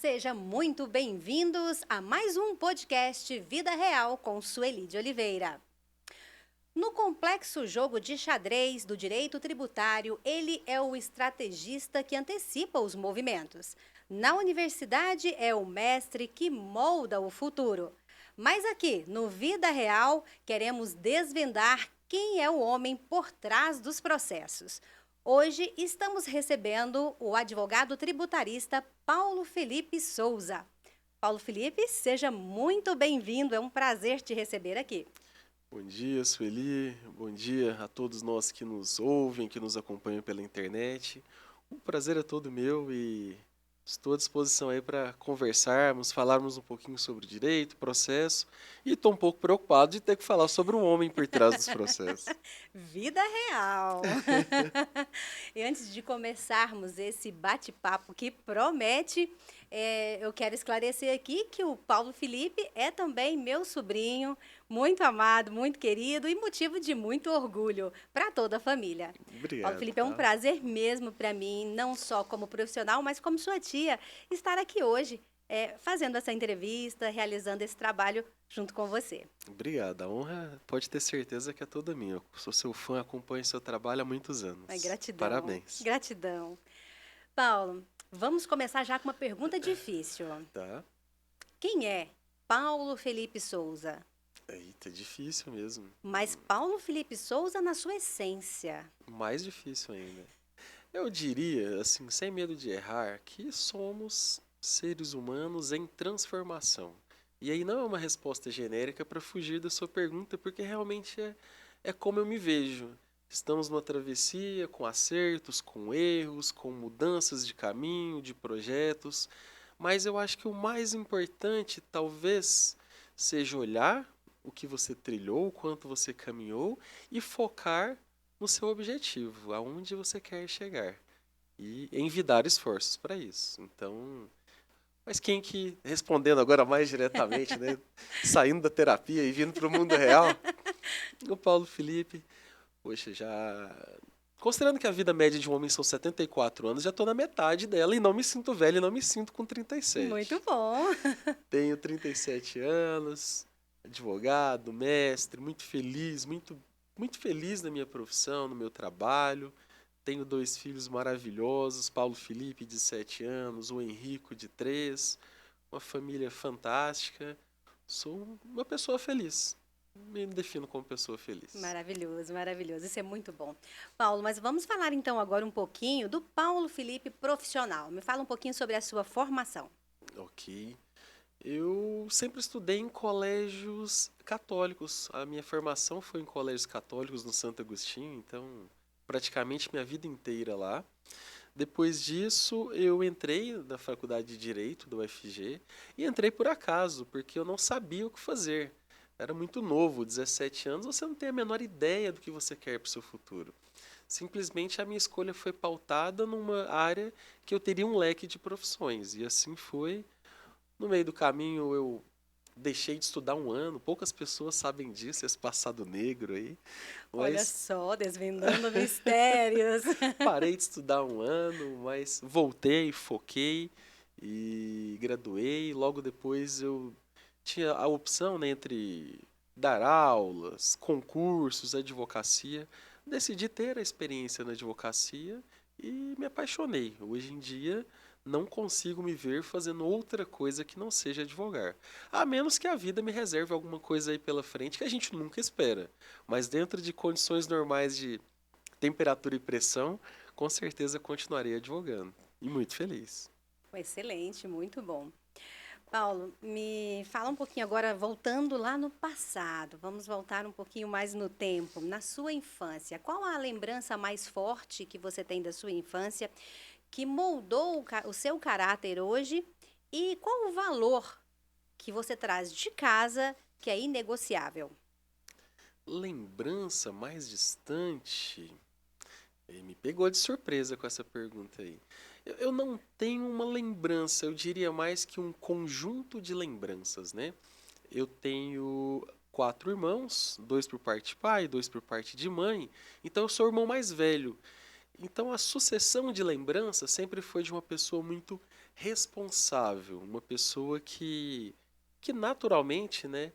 Sejam muito bem-vindos a mais um podcast Vida Real com Sueli de Oliveira. No complexo jogo de xadrez do direito tributário, ele é o estrategista que antecipa os movimentos. Na universidade, é o mestre que molda o futuro. Mas aqui, no Vida Real, queremos desvendar quem é o homem por trás dos processos. Hoje estamos recebendo o advogado tributarista Paulo Felipe Souza. Paulo Felipe, seja muito bem-vindo, é um prazer te receber aqui. Bom dia, Sueli. Bom dia a todos nós que nos ouvem, que nos acompanham pela internet. O prazer é todo meu e estou à disposição aí para conversarmos, falarmos um pouquinho sobre direito, processo e estou um pouco preocupado de ter que falar sobre um homem por trás dos processos. Vida real! E antes de começarmos esse bate-papo que promete, eu quero esclarecer aqui que o Paulo Felipe é também meu sobrinho, muito amado, muito querido e motivo de muito orgulho para toda a família. Paulo Obrigado, Felipe, é um tá? prazer mesmo para mim, não só como profissional, mas como sua tia, estar aqui hoje, fazendo essa entrevista, realizando esse trabalho junto com você. Obrigado. A honra pode ter certeza que é toda minha. Eu sou seu fã, acompanho seu trabalho há muitos Ai, anos. gratidão, Parabéns. gratidão. Paulo, vamos começar já com uma pergunta difícil. Tá? Quem é Paulo Felipe Souza? Eita, difícil mesmo. Mas Paulo Felipe Souza na sua essência. Mais difícil ainda. Eu diria, assim, sem medo de errar, que somos seres humanos em transformação. E aí não é uma resposta genérica para fugir da sua pergunta, porque realmente é como eu me vejo. Estamos numa travessia com acertos, com erros, com mudanças de caminho, de projetos, mas eu acho que o mais importante talvez seja olhar o que você trilhou, o quanto você caminhou e focar no seu objetivo, aonde você quer chegar e envidar esforços para isso. Então, mas quem que, respondendo agora mais diretamente, né, saindo da terapia e vindo para o mundo real, o Paulo Felipe, poxa, já considerando que a vida média de um homem são 74 anos, já estou na metade dela e não me sinto velho e não me sinto com Muito 37. bom. Tenho 37 anos, advogado, mestre, muito feliz, muito feliz na minha profissão, no meu trabalho. Tenho dois filhos maravilhosos, Paulo Felipe, de 7 anos, o Henrico, de 3. Uma família fantástica. Sou uma pessoa feliz. Me defino como pessoa feliz. Maravilhoso, maravilhoso. Isso é muito bom. Paulo, mas vamos falar então agora um pouquinho do Paulo Felipe profissional. Me fala um pouquinho sobre a sua formação. Ok. Eu sempre estudei em colégios católicos. A minha formação foi em colégios católicos no Santo Agostinho, então praticamente minha vida inteira lá. Depois disso, eu entrei na faculdade de Direito da UFG e entrei por acaso, porque eu não sabia o que fazer. Era muito novo, 17 anos, você não tem a menor ideia do que você quer para o seu futuro. Simplesmente a minha escolha foi pautada numa área que eu teria um leque de profissões, e assim foi. No meio do caminho, eu deixei de estudar um ano, poucas pessoas sabem disso, esse passado negro aí, Olha mas só, desvendando mistérios. parei de estudar um ano, mas voltei, foquei e graduei. Logo depois eu tinha a opção, né, entre dar aulas, concursos, advocacia. Decidi ter a experiência na advocacia e me apaixonei. Hoje em dia não consigo me ver fazendo outra coisa que não seja advogar. A menos que a vida me reserve alguma coisa aí pela frente que a gente nunca espera. Mas dentro de condições normais de temperatura e pressão, com certeza continuarei advogando. E muito feliz. Excelente, muito bom. Paulo, me fala um pouquinho agora, voltando lá no passado. Vamos voltar um pouquinho mais no tempo, na sua infância. Qual a lembrança mais forte que você tem da sua infância que moldou o seu caráter hoje? E qual o valor que você traz de casa que é inegociável? Lembrança mais distante? Me pegou de surpresa com essa pergunta aí. Eu não tenho uma lembrança, eu diria mais que um conjunto de lembranças, né? Eu tenho quatro irmãos, dois por parte de pai, dois por parte de mãe, então eu sou o irmão mais velho. Então a sucessão de lembranças sempre foi de uma pessoa muito responsável, uma pessoa que naturalmente, né,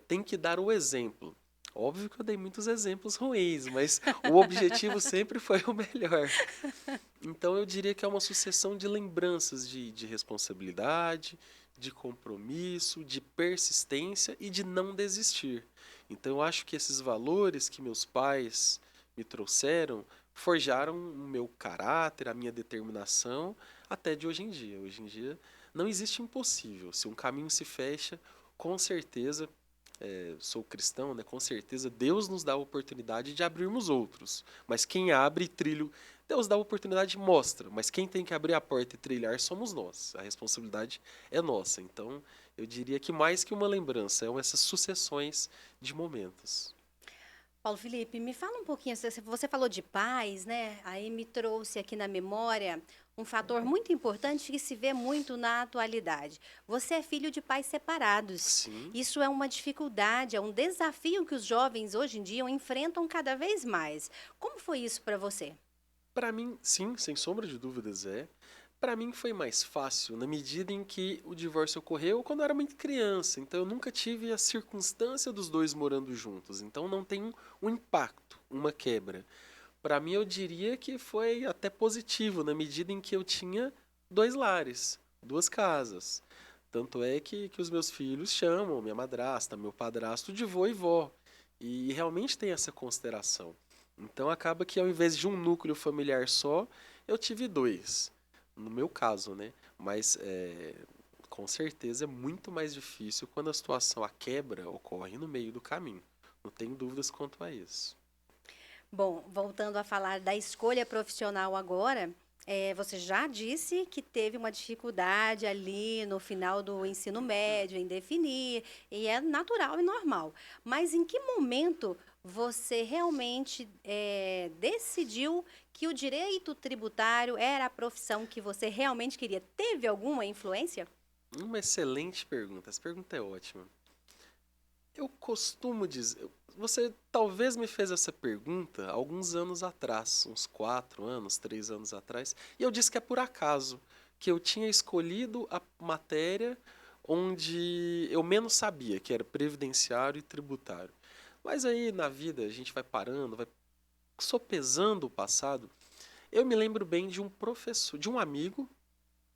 tem que dar o exemplo. Óbvio que eu dei muitos exemplos ruins, mas o objetivo sempre foi o melhor. Então eu diria que é uma sucessão de lembranças de responsabilidade, de compromisso, de persistência e de não desistir. Então eu acho que esses valores que meus pais me trouxeram forjaram o meu caráter, a minha determinação até de hoje em dia. Hoje em dia não existe impossível. Se um caminho se fecha, com certeza, sou cristão, né? Com certeza Deus nos dá a oportunidade de abrirmos outros. Mas quem abre e trilha, Deus dá a oportunidade e mostra. Mas quem tem que abrir a porta e trilhar somos nós. A responsabilidade é nossa. Então, eu diria que mais que uma lembrança, são essas sucessões de momentos. Paulo Felipe, me fala um pouquinho, você falou de pais, né? Aí me trouxe aqui na memória um fator muito importante que se vê muito na atualidade. Você é filho de pais separados. Sim. Isso é uma dificuldade, é um desafio que os jovens hoje em dia enfrentam cada vez mais. Como foi isso para você? Para mim, sim, sem sombra de dúvidas é. Para mim foi mais fácil na medida em que o divórcio ocorreu quando eu era muito criança. Então eu nunca tive a circunstância dos dois morando juntos. Então não tem um impacto, uma quebra. Para mim eu diria que foi até positivo na medida em que eu tinha dois lares, duas casas. Tanto é que os meus filhos chamam minha madrasta, meu padrasto de vô e vó. E realmente tem essa consideração. Então acaba que ao invés de um núcleo familiar só, eu tive dois. No meu caso, né? Mas com certeza é muito mais difícil quando a situação, a quebra, ocorre no meio do caminho. Não tenho dúvidas quanto a isso. Bom, voltando a falar da escolha profissional agora, você já disse que teve uma dificuldade ali no final do ensino médio em definir, e é natural e normal. Mas em que momento você realmente decidiu que o direito tributário era a profissão que você realmente queria? Teve alguma influência? Uma excelente pergunta. Essa pergunta é ótima. Eu costumo dizer. Você talvez me fez essa pergunta alguns anos atrás, uns 4 anos, 3 anos atrás, e eu disse que é por acaso, que eu tinha escolhido a matéria onde eu menos sabia, que era previdenciário e tributário. Mas aí na vida a gente vai parando, vai sopesando o passado. Eu me lembro bem de um professor, de um amigo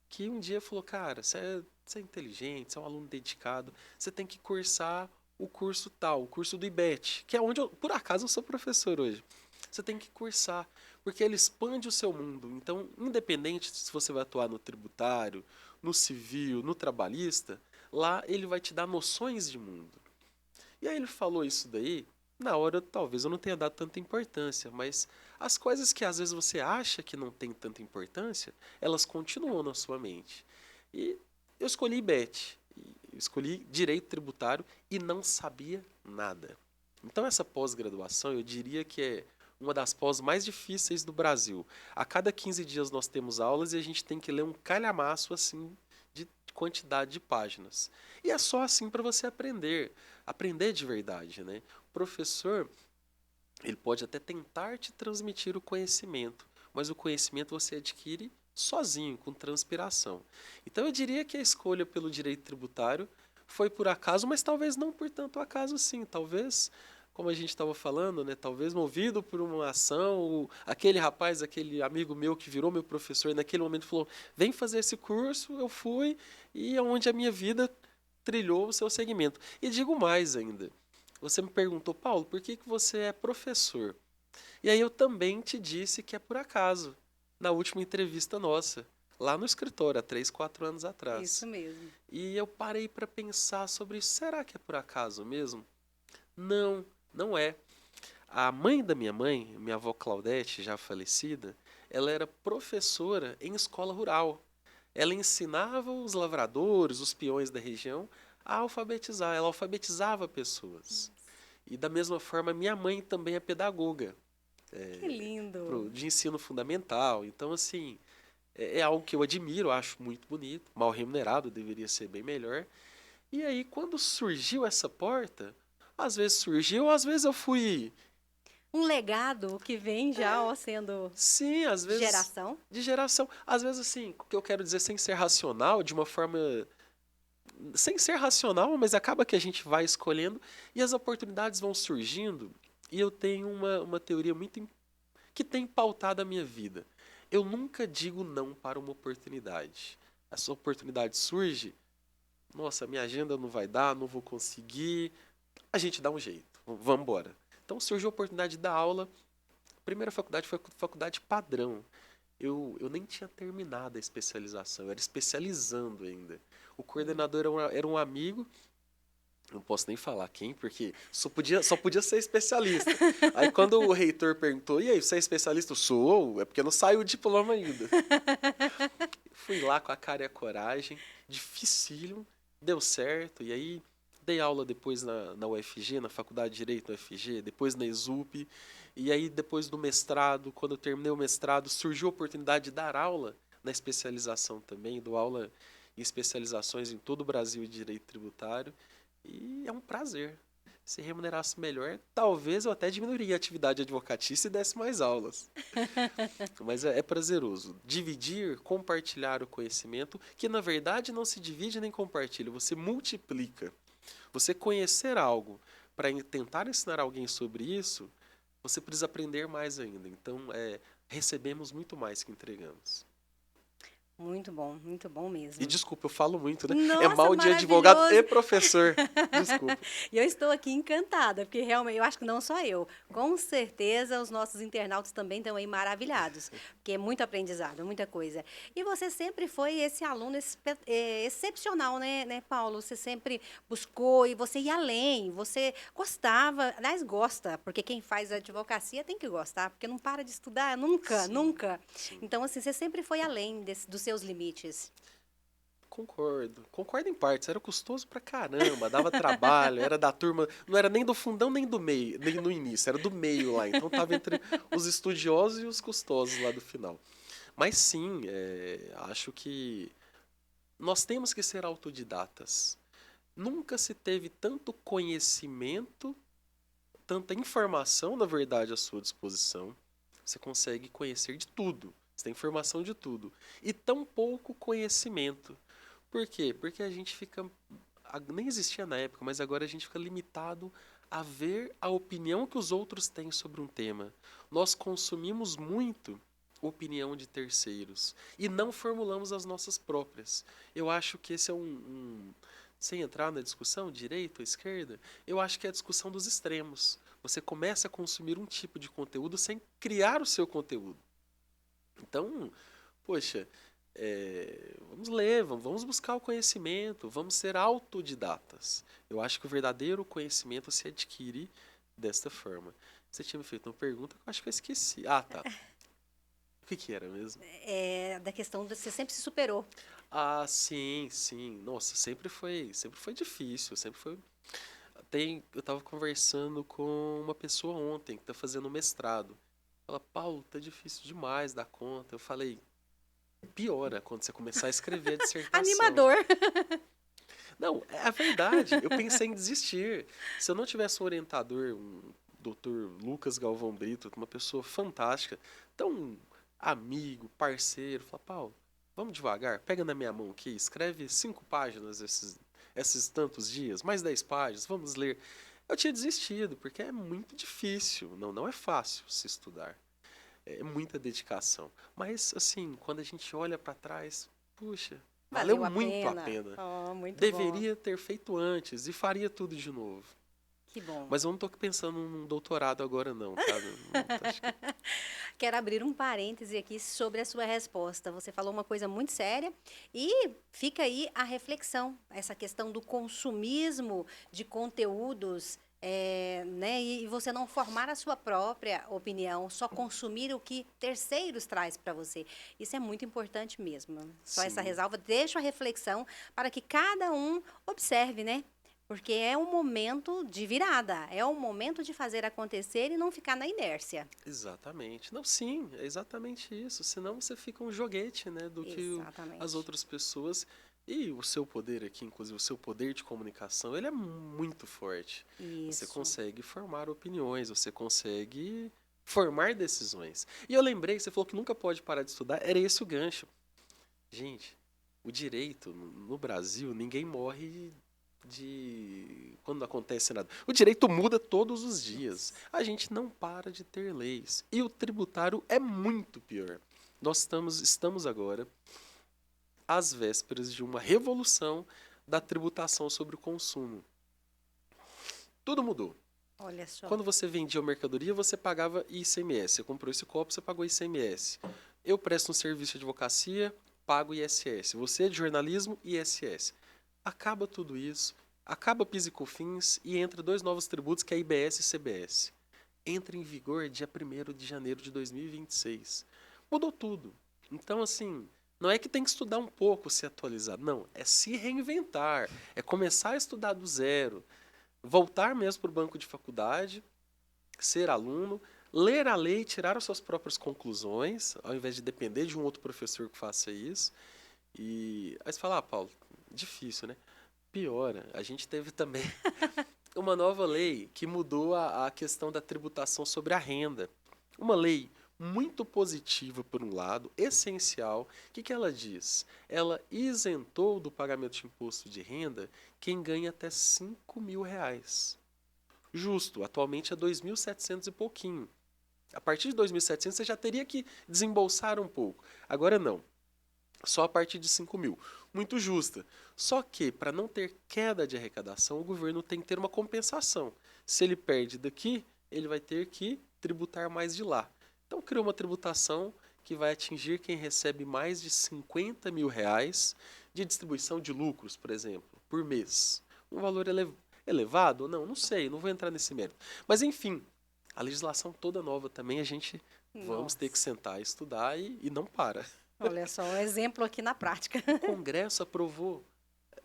que um dia falou: Cara, você é inteligente, você é um aluno dedicado, você tem que cursar o curso tal, o curso do IBET, que é onde, por acaso, eu sou professor hoje. Você tem que cursar, porque ele expande o seu mundo. Então, independente se você vai atuar no tributário, no civil, no trabalhista, lá ele vai te dar noções de mundo. E aí ele falou isso daí, na hora talvez eu não tenha dado tanta importância, mas as coisas que às vezes você acha que não tem tanta importância, elas continuam na sua mente. E eu escolhi IBET, eu escolhi direito tributário e não sabia nada. Então essa pós-graduação eu diria que é uma das pós mais difíceis do Brasil. A cada 15 dias nós temos aulas e a gente tem que ler um calhamaço assim de quantidade de páginas. E é só assim para você aprender de verdade, né? O professor, ele pode até tentar te transmitir o conhecimento, mas o conhecimento você adquire sozinho, com transpiração. Então eu diria que a escolha pelo direito tributário foi por acaso, mas talvez não por tanto acaso sim, talvez como a gente estava falando, né, talvez movido por uma ação, aquele rapaz, aquele amigo meu que virou meu professor, naquele momento falou: "Vem fazer esse curso", eu fui e é onde a minha vida trilhou o seu segmento. E digo mais ainda. Você me perguntou: "Paulo, por que que você é professor?" E aí eu também te disse que é por acaso, na última entrevista nossa, lá no escritório, há 3, 4 anos Isso atrás. mesmo. E eu parei para pensar sobre isso. Será que é por acaso mesmo? Não, não é. A mãe da minha avó Claudete, já falecida, ela era professora em escola rural. Ela ensinava os lavradores, os peões da região a alfabetizar. Ela alfabetizava pessoas. E da mesma forma, minha mãe também é pedagoga Que lindo. de ensino fundamental. Então, assim, é algo que eu admiro, acho muito bonito. Mal remunerado, deveria ser bem melhor. E aí, quando surgiu essa porta, às vezes surgiu, às vezes eu fui Um legado que vem já ó, sendo Sim, às de vezes. geração. De geração. Às vezes, assim, o que eu quero dizer sem ser racional, de uma forma. Sem ser racional, mas acaba que a gente vai escolhendo e as oportunidades vão surgindo. E eu tenho uma teoria que tem pautado a minha vida. Eu nunca digo não para uma oportunidade. Essa oportunidade surge, nossa, minha agenda não vai dar, não vou conseguir. A gente dá um jeito, vamos embora. Então surgiu a oportunidade de dar aula. A primeira faculdade foi a faculdade padrão. Eu nem tinha terminado a especialização, eu era especializando ainda. O coordenador era um amigo, não posso nem falar quem, porque só podia ser especialista. Aí quando o reitor perguntou, e aí, você é especialista? Eu sou, é porque não saiu o diploma ainda. Fui lá com a cara e a coragem, dificílimo, deu certo, e aí dei aula depois na UFG, na Faculdade de Direito da UFG, depois na ESUP, e aí depois do mestrado, quando eu terminei o mestrado, surgiu a oportunidade de dar aula na especialização também, dou aula em especializações em todo o Brasil de Direito Tributário, e é um prazer. Se remunerasse melhor, talvez eu até diminuiria a atividade advocatícia e desse mais aulas. Mas é prazeroso. Dividir, compartilhar o conhecimento, que na verdade não se divide nem compartilha, você multiplica. Você conhecer algo para tentar ensinar alguém sobre isso, você precisa aprender mais ainda. Então, recebemos muito mais que entregamos. Muito bom E mesmo. desculpa, eu falo muito, né? É Nossa, mal de advogado maravilhoso! e professor. Desculpa. E eu estou aqui encantada, porque realmente eu acho que não só eu, com certeza os nossos internautas também estão aí maravilhados, porque é muito aprendizado, muita coisa. E você sempre foi esse aluno excepcional, né, Paulo? Você sempre buscou e você ia além, você gostava, aliás, gosta, porque quem faz advocacia tem que gostar, porque não para de estudar nunca, Sim, nunca. sim. Então, assim, você sempre foi além dos seus limites. Concordo em partes. Era custoso pra caramba, dava trabalho, era da turma, não era nem do fundão nem do meio, nem no início, era do meio lá. Então tava entre os estudiosos e os custosos lá do final. Mas sim, acho que nós temos que ser autodidatas. Nunca se teve tanto conhecimento, tanta informação, na verdade, à sua disposição. Você consegue conhecer de tudo. Você tem informação de tudo. E tão pouco conhecimento. Por quê? Porque a gente fica. Nem existia na época, mas agora a gente fica limitado a ver a opinião que os outros têm sobre um tema. Nós consumimos muito opinião de terceiros e não formulamos as nossas próprias. Eu acho que esse é sem entrar na discussão, direita ou esquerda, eu acho que é a discussão dos extremos. Você começa a consumir um tipo de conteúdo sem criar o seu conteúdo. Então, poxa, vamos ler, vamos buscar o conhecimento, vamos ser autodidatas. Eu acho que o verdadeiro conhecimento se adquire desta forma. Você tinha me feito uma pergunta que eu acho que eu esqueci. Ah, tá. O que era mesmo? Da questão de você sempre se superou. Ah, sim, sim. Nossa, sempre foi difícil, sempre foi. Eu estava conversando com uma pessoa ontem que está fazendo mestrado. Ela, Paulo, tá difícil demais dar conta. Eu falei, piora quando você começar a escrever a dissertação. Animador. Não, é a verdade. Eu pensei em desistir. Se eu não tivesse um orientador, um doutor Lucas Galvão Brito, uma pessoa fantástica, tão amigo, parceiro, fala, Paulo, vamos devagar, pega na minha mão aqui, escreve 5 páginas esses tantos dias, mais 10 páginas, vamos ler. Eu tinha desistido, porque é muito difícil, não é fácil se estudar. É muita dedicação. Mas, assim, quando a gente olha para trás, puxa, valeu muito a pena. Oh, muito Deveria ter feito antes e faria tudo de novo. Que bom. Mas eu não estou pensando num doutorado agora, não, tá? Quero abrir um parêntese aqui sobre a sua resposta. Você falou uma coisa muito séria e fica aí a reflexão, essa questão do consumismo de conteúdos, né? E você não formar a sua própria opinião, só consumir o que terceiros traz para você. Isso é muito importante mesmo. Só Sim. essa ressalva, deixo a reflexão para que cada um observe, né? Porque é um momento de virada, é um momento de fazer acontecer e não ficar na inércia. Exatamente. Não, sim, é exatamente isso. Senão você fica um joguete, né, do que as outras pessoas. E o seu poder aqui, inclusive o seu poder de comunicação, ele é muito forte. Você Isso. consegue formar opiniões, você consegue formar decisões. E eu lembrei, você falou que nunca pode parar de estudar, era esse o gancho. Gente, o direito no Brasil, ninguém morre de quando não acontece nada. O direito muda todos os dias. A gente não para de ter leis. E o tributário é muito pior. Nós estamos agora às vésperas de uma revolução da tributação sobre o consumo. Tudo mudou. Olha só. Quando você vendia uma mercadoria, você pagava ICMS. Você comprou esse copo, você pagou ICMS. Eu presto um serviço de advocacia, pago ISS. Você é de jornalismo, ISS. Acaba tudo isso, acaba PIS e COFINS e entra dois novos tributos, que é IBS e CBS. Entra em vigor dia 1º de janeiro de 2026. Mudou tudo. Então, assim, não é que tem que estudar um pouco, se atualizar. Não, é se reinventar. É começar a estudar do zero. Voltar mesmo para o banco de faculdade, ser aluno, ler a lei, tirar as suas próprias conclusões, ao invés de depender de um outro professor que faça isso. E aí você fala, Paulo, difícil, né? Piora. A gente teve também uma nova lei que mudou a questão da tributação sobre a renda. Uma lei muito positiva, por um lado, essencial. O que ela diz? Ela isentou do pagamento de imposto de renda quem ganha até R$ 5.000. Justo, atualmente é 2.700 e pouquinho. A partir de 2.700 você já teria que desembolsar um pouco. Agora não. Só a partir de 5.000. Muito justa. Só que, para não ter queda de arrecadação, o governo tem que ter uma compensação. Se ele perde daqui, ele vai ter que tributar mais de lá. Então, criou uma tributação que vai atingir quem recebe mais de R$ 50.000 de distribuição de lucros, por exemplo, por mês. Um valor elevado ou não? Não sei, não vou entrar nesse mérito. Mas, enfim, a legislação toda nova também a gente vamos ter que Nossa. sentar e estudar e não para. Olha só, um exemplo aqui na prática. O Congresso aprovou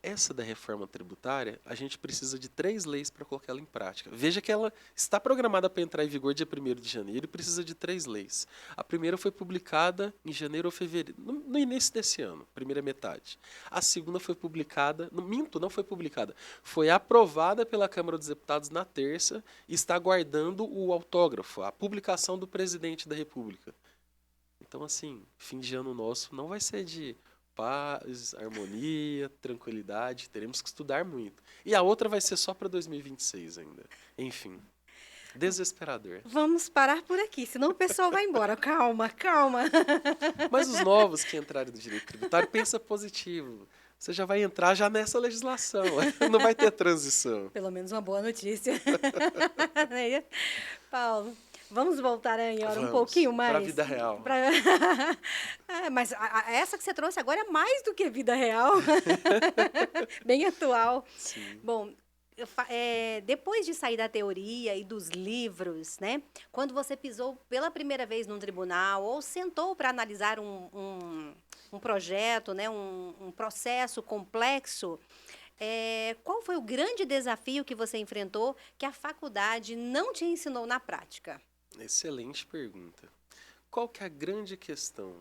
essa da reforma tributária, a gente precisa de 3 leis para colocar ela em prática. Veja que ela está programada para entrar em vigor dia 1º de janeiro e precisa de 3 leis. A primeira foi publicada em janeiro ou fevereiro, no início desse ano, primeira metade. A segunda foi publicada, não foi publicada, foi aprovada pela Câmara dos Deputados na terça e está aguardando o autógrafo, a publicação do presidente da República. Então, assim, fim de ano nosso não vai ser de paz, harmonia, tranquilidade. Teremos que estudar muito. E a outra vai ser só para 2026 ainda. Enfim, desesperador. Vamos parar por aqui, senão o pessoal vai embora. Calma, calma. Mas os novos que entrarem no direito tributário, pensa positivo. Você já vai entrar já nessa legislação. Não vai ter transição. Pelo menos uma boa notícia. Paulo, vamos voltar aí agora um Vamos, pouquinho mais. para a vida real. Mas essa que você trouxe agora é mais do que vida real. Bem atual. Sim. Bom, depois de sair da teoria e dos livros, né? Quando você pisou pela primeira vez num tribunal ou sentou para analisar um projeto, né? Um processo complexo, qual foi o grande desafio que você enfrentou que a faculdade não te ensinou na prática? Excelente pergunta. Qual que é a grande questão?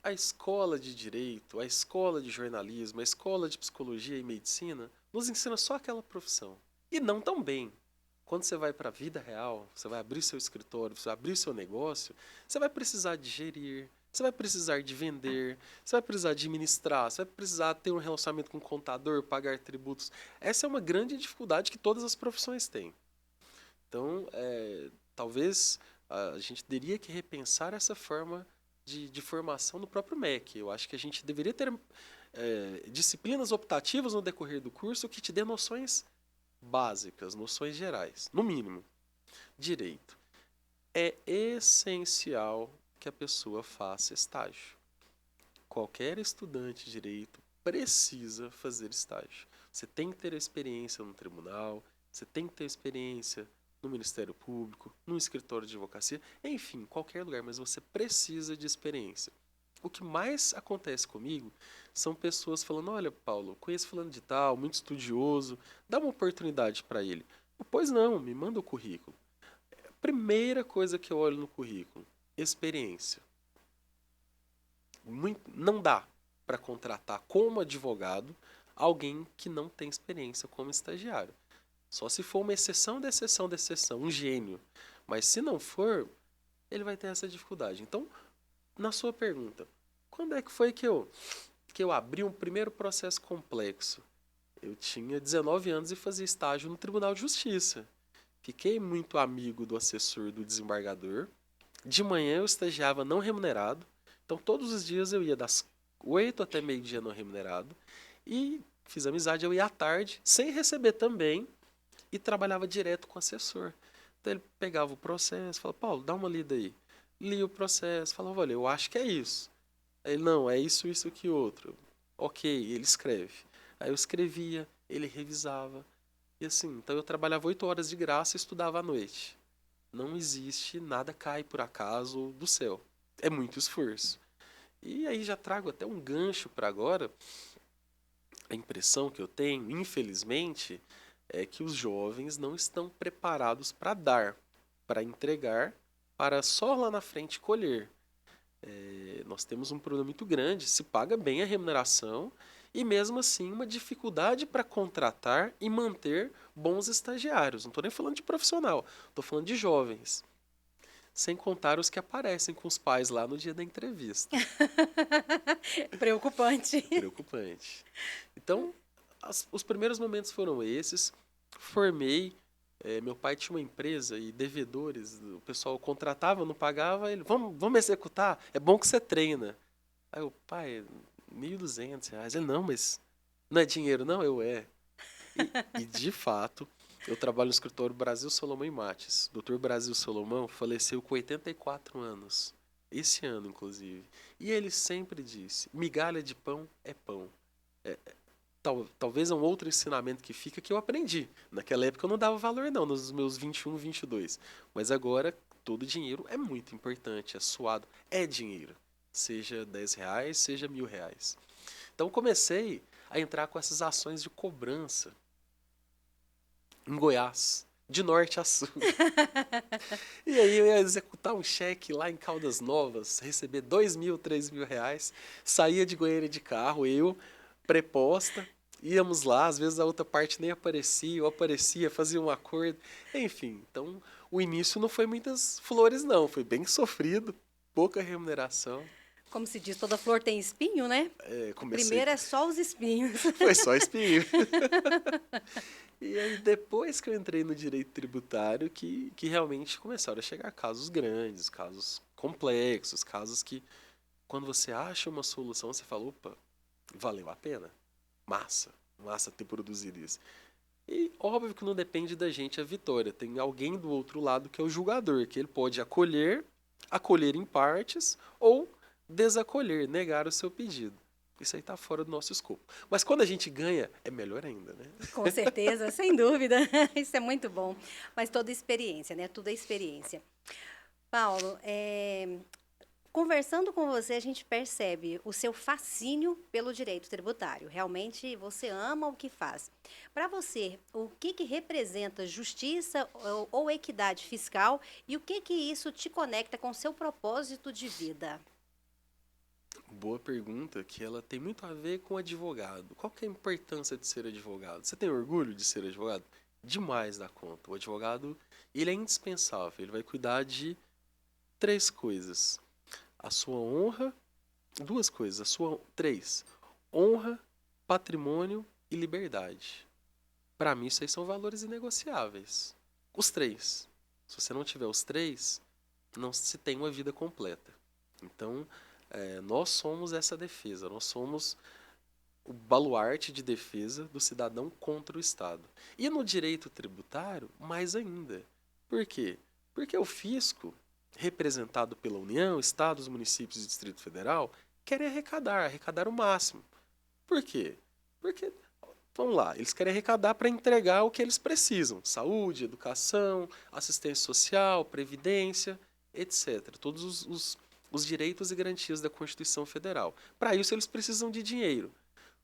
A escola de direito, a escola de jornalismo, a escola de psicologia e medicina nos ensina só aquela profissão. E não tão bem. Quando você vai para a vida real, você vai abrir seu escritório, você vai abrir seu negócio, você vai precisar de gerir, você vai precisar de vender, você vai precisar de administrar, você vai precisar ter um relacionamento com o contador, pagar tributos. Essa é uma grande dificuldade que todas as profissões têm. Então, talvez a gente teria que repensar essa forma de formação no próprio MEC. Eu acho que a gente deveria ter disciplinas optativas no decorrer do curso que te dê noções básicas, noções gerais, no mínimo. Direito. É essencial que a pessoa faça estágio. Qualquer estudante de direito precisa fazer estágio. Você tem que ter experiência no tribunal, você tem que ter experiência no Ministério Público, no escritório de advocacia, enfim, qualquer lugar, mas você precisa de experiência. O que mais acontece comigo são pessoas falando, olha, Paulo, conheço fulano de tal, muito estudioso, dá uma oportunidade para ele. Pois não, me manda o currículo. Primeira coisa que eu olho no currículo, experiência. Não dá. para contratar como advogado alguém que não tem experiência como estagiário. Só se for uma exceção da exceção da exceção, um gênio. Mas se não for, ele vai ter essa dificuldade. Então, na sua pergunta, quando é que foi que eu abri um primeiro processo complexo? Eu tinha 19 anos e fazia estágio no Tribunal de Justiça. Fiquei muito amigo do assessor do desembargador. De manhã eu estagiava não remunerado. Então todos os dias eu ia das 8 até meio-dia não remunerado. E fiz amizade, eu ia à tarde, sem receber também, e trabalhava direto com o assessor. Então ele pegava o processo, falava, Paulo, dá uma lida aí. Lia o processo, falava, olha, eu acho que é isso. Aí ele, não, é isso, isso, que outro. Ok, ele escreve. Aí eu escrevia, ele revisava. E assim, então eu trabalhava 8 horas de graça e estudava à noite. Não existe nada cai por acaso do céu. É muito esforço. E aí já trago até um gancho para agora. A impressão que eu tenho, infelizmente, é que os jovens não estão preparados para dar, para entregar, para só lá na frente colher. Nós temos um problema muito grande, se paga bem a remuneração e mesmo assim uma dificuldade para contratar e manter bons estagiários. Não estou nem falando de profissional, estou falando de jovens. Sem contar os que aparecem com os pais lá no dia da entrevista. Preocupante. Preocupante. Então, os primeiros momentos foram esses. Formei. Meu pai tinha uma empresa e devedores, o pessoal contratava, não pagava, ele, vamos executar, é bom que você treina. Aí o pai, R$ 1.200. Ele, não, mas não é dinheiro, não? E de fato, eu trabalho no escritório Brasil Solomão e Mates. O Dr. Brasil Solomão faleceu com 84 anos. Esse ano, inclusive. E ele sempre disse, migalha de pão é pão. Talvez é um outro ensinamento que fica que eu aprendi. Naquela época eu não dava valor não, nos meus 21, 22. Mas agora todo dinheiro é muito importante, é suado, é dinheiro. Seja R$ 10, seja R$ 1.000. Então comecei a entrar com essas ações de cobrança em Goiás, de norte a sul. E aí eu ia executar um cheque lá em Caldas Novas, receber R$ 2.000, R$ 3.000, saía de Goiânia de carro, eu, preposta, íamos lá, às vezes a outra parte nem aparecia, ou aparecia, fazia um acordo, enfim. Então, o início não foi muitas flores não, foi bem sofrido, pouca remuneração. Como se diz, toda flor tem espinho, né? Primeiro é só os espinhos. Foi só espinho. E aí, depois que eu entrei no direito tributário, que realmente começaram a chegar casos grandes, casos complexos, casos que, quando você acha uma solução, você fala, opa, valeu a pena. Massa ter produzido isso. E óbvio que não depende da gente a vitória. Tem alguém do outro lado que é o julgador, que ele pode acolher em partes, ou desacolher, negar o seu pedido. Isso aí está fora do nosso escopo. Mas quando a gente ganha, é melhor ainda, né? Com certeza, sem dúvida. Isso é muito bom. Mas toda experiência, né? Tudo é experiência. Paulo, conversando com você, a gente percebe o seu fascínio pelo direito tributário. Realmente, você ama o que faz. Para você, o que representa justiça ou equidade fiscal e o que isso te conecta com o seu propósito de vida? Boa pergunta, que ela tem muito a ver com advogado. Qual que é a importância de ser advogado? Você tem orgulho de ser advogado? Demais da conta. O advogado, ele é indispensável. Ele vai cuidar de 3 coisas. A sua honra, 2 coisas. Três. Honra, patrimônio e liberdade. Para mim, isso aí são valores inegociáveis. Os 3. Se você não tiver os 3, não se tem uma vida completa. Então, nós somos essa defesa, nós somos o baluarte de defesa do cidadão contra o Estado. E no direito tributário, mais ainda. Por quê? Porque o fisco, representado pela União, Estados, municípios e Distrito Federal, querem arrecadar o máximo. Por quê? Porque, vamos lá, eles querem arrecadar para entregar o que eles precisam. Saúde, educação, assistência social, previdência, etc. Todos os direitos e garantias da Constituição Federal. Para isso, eles precisam de dinheiro.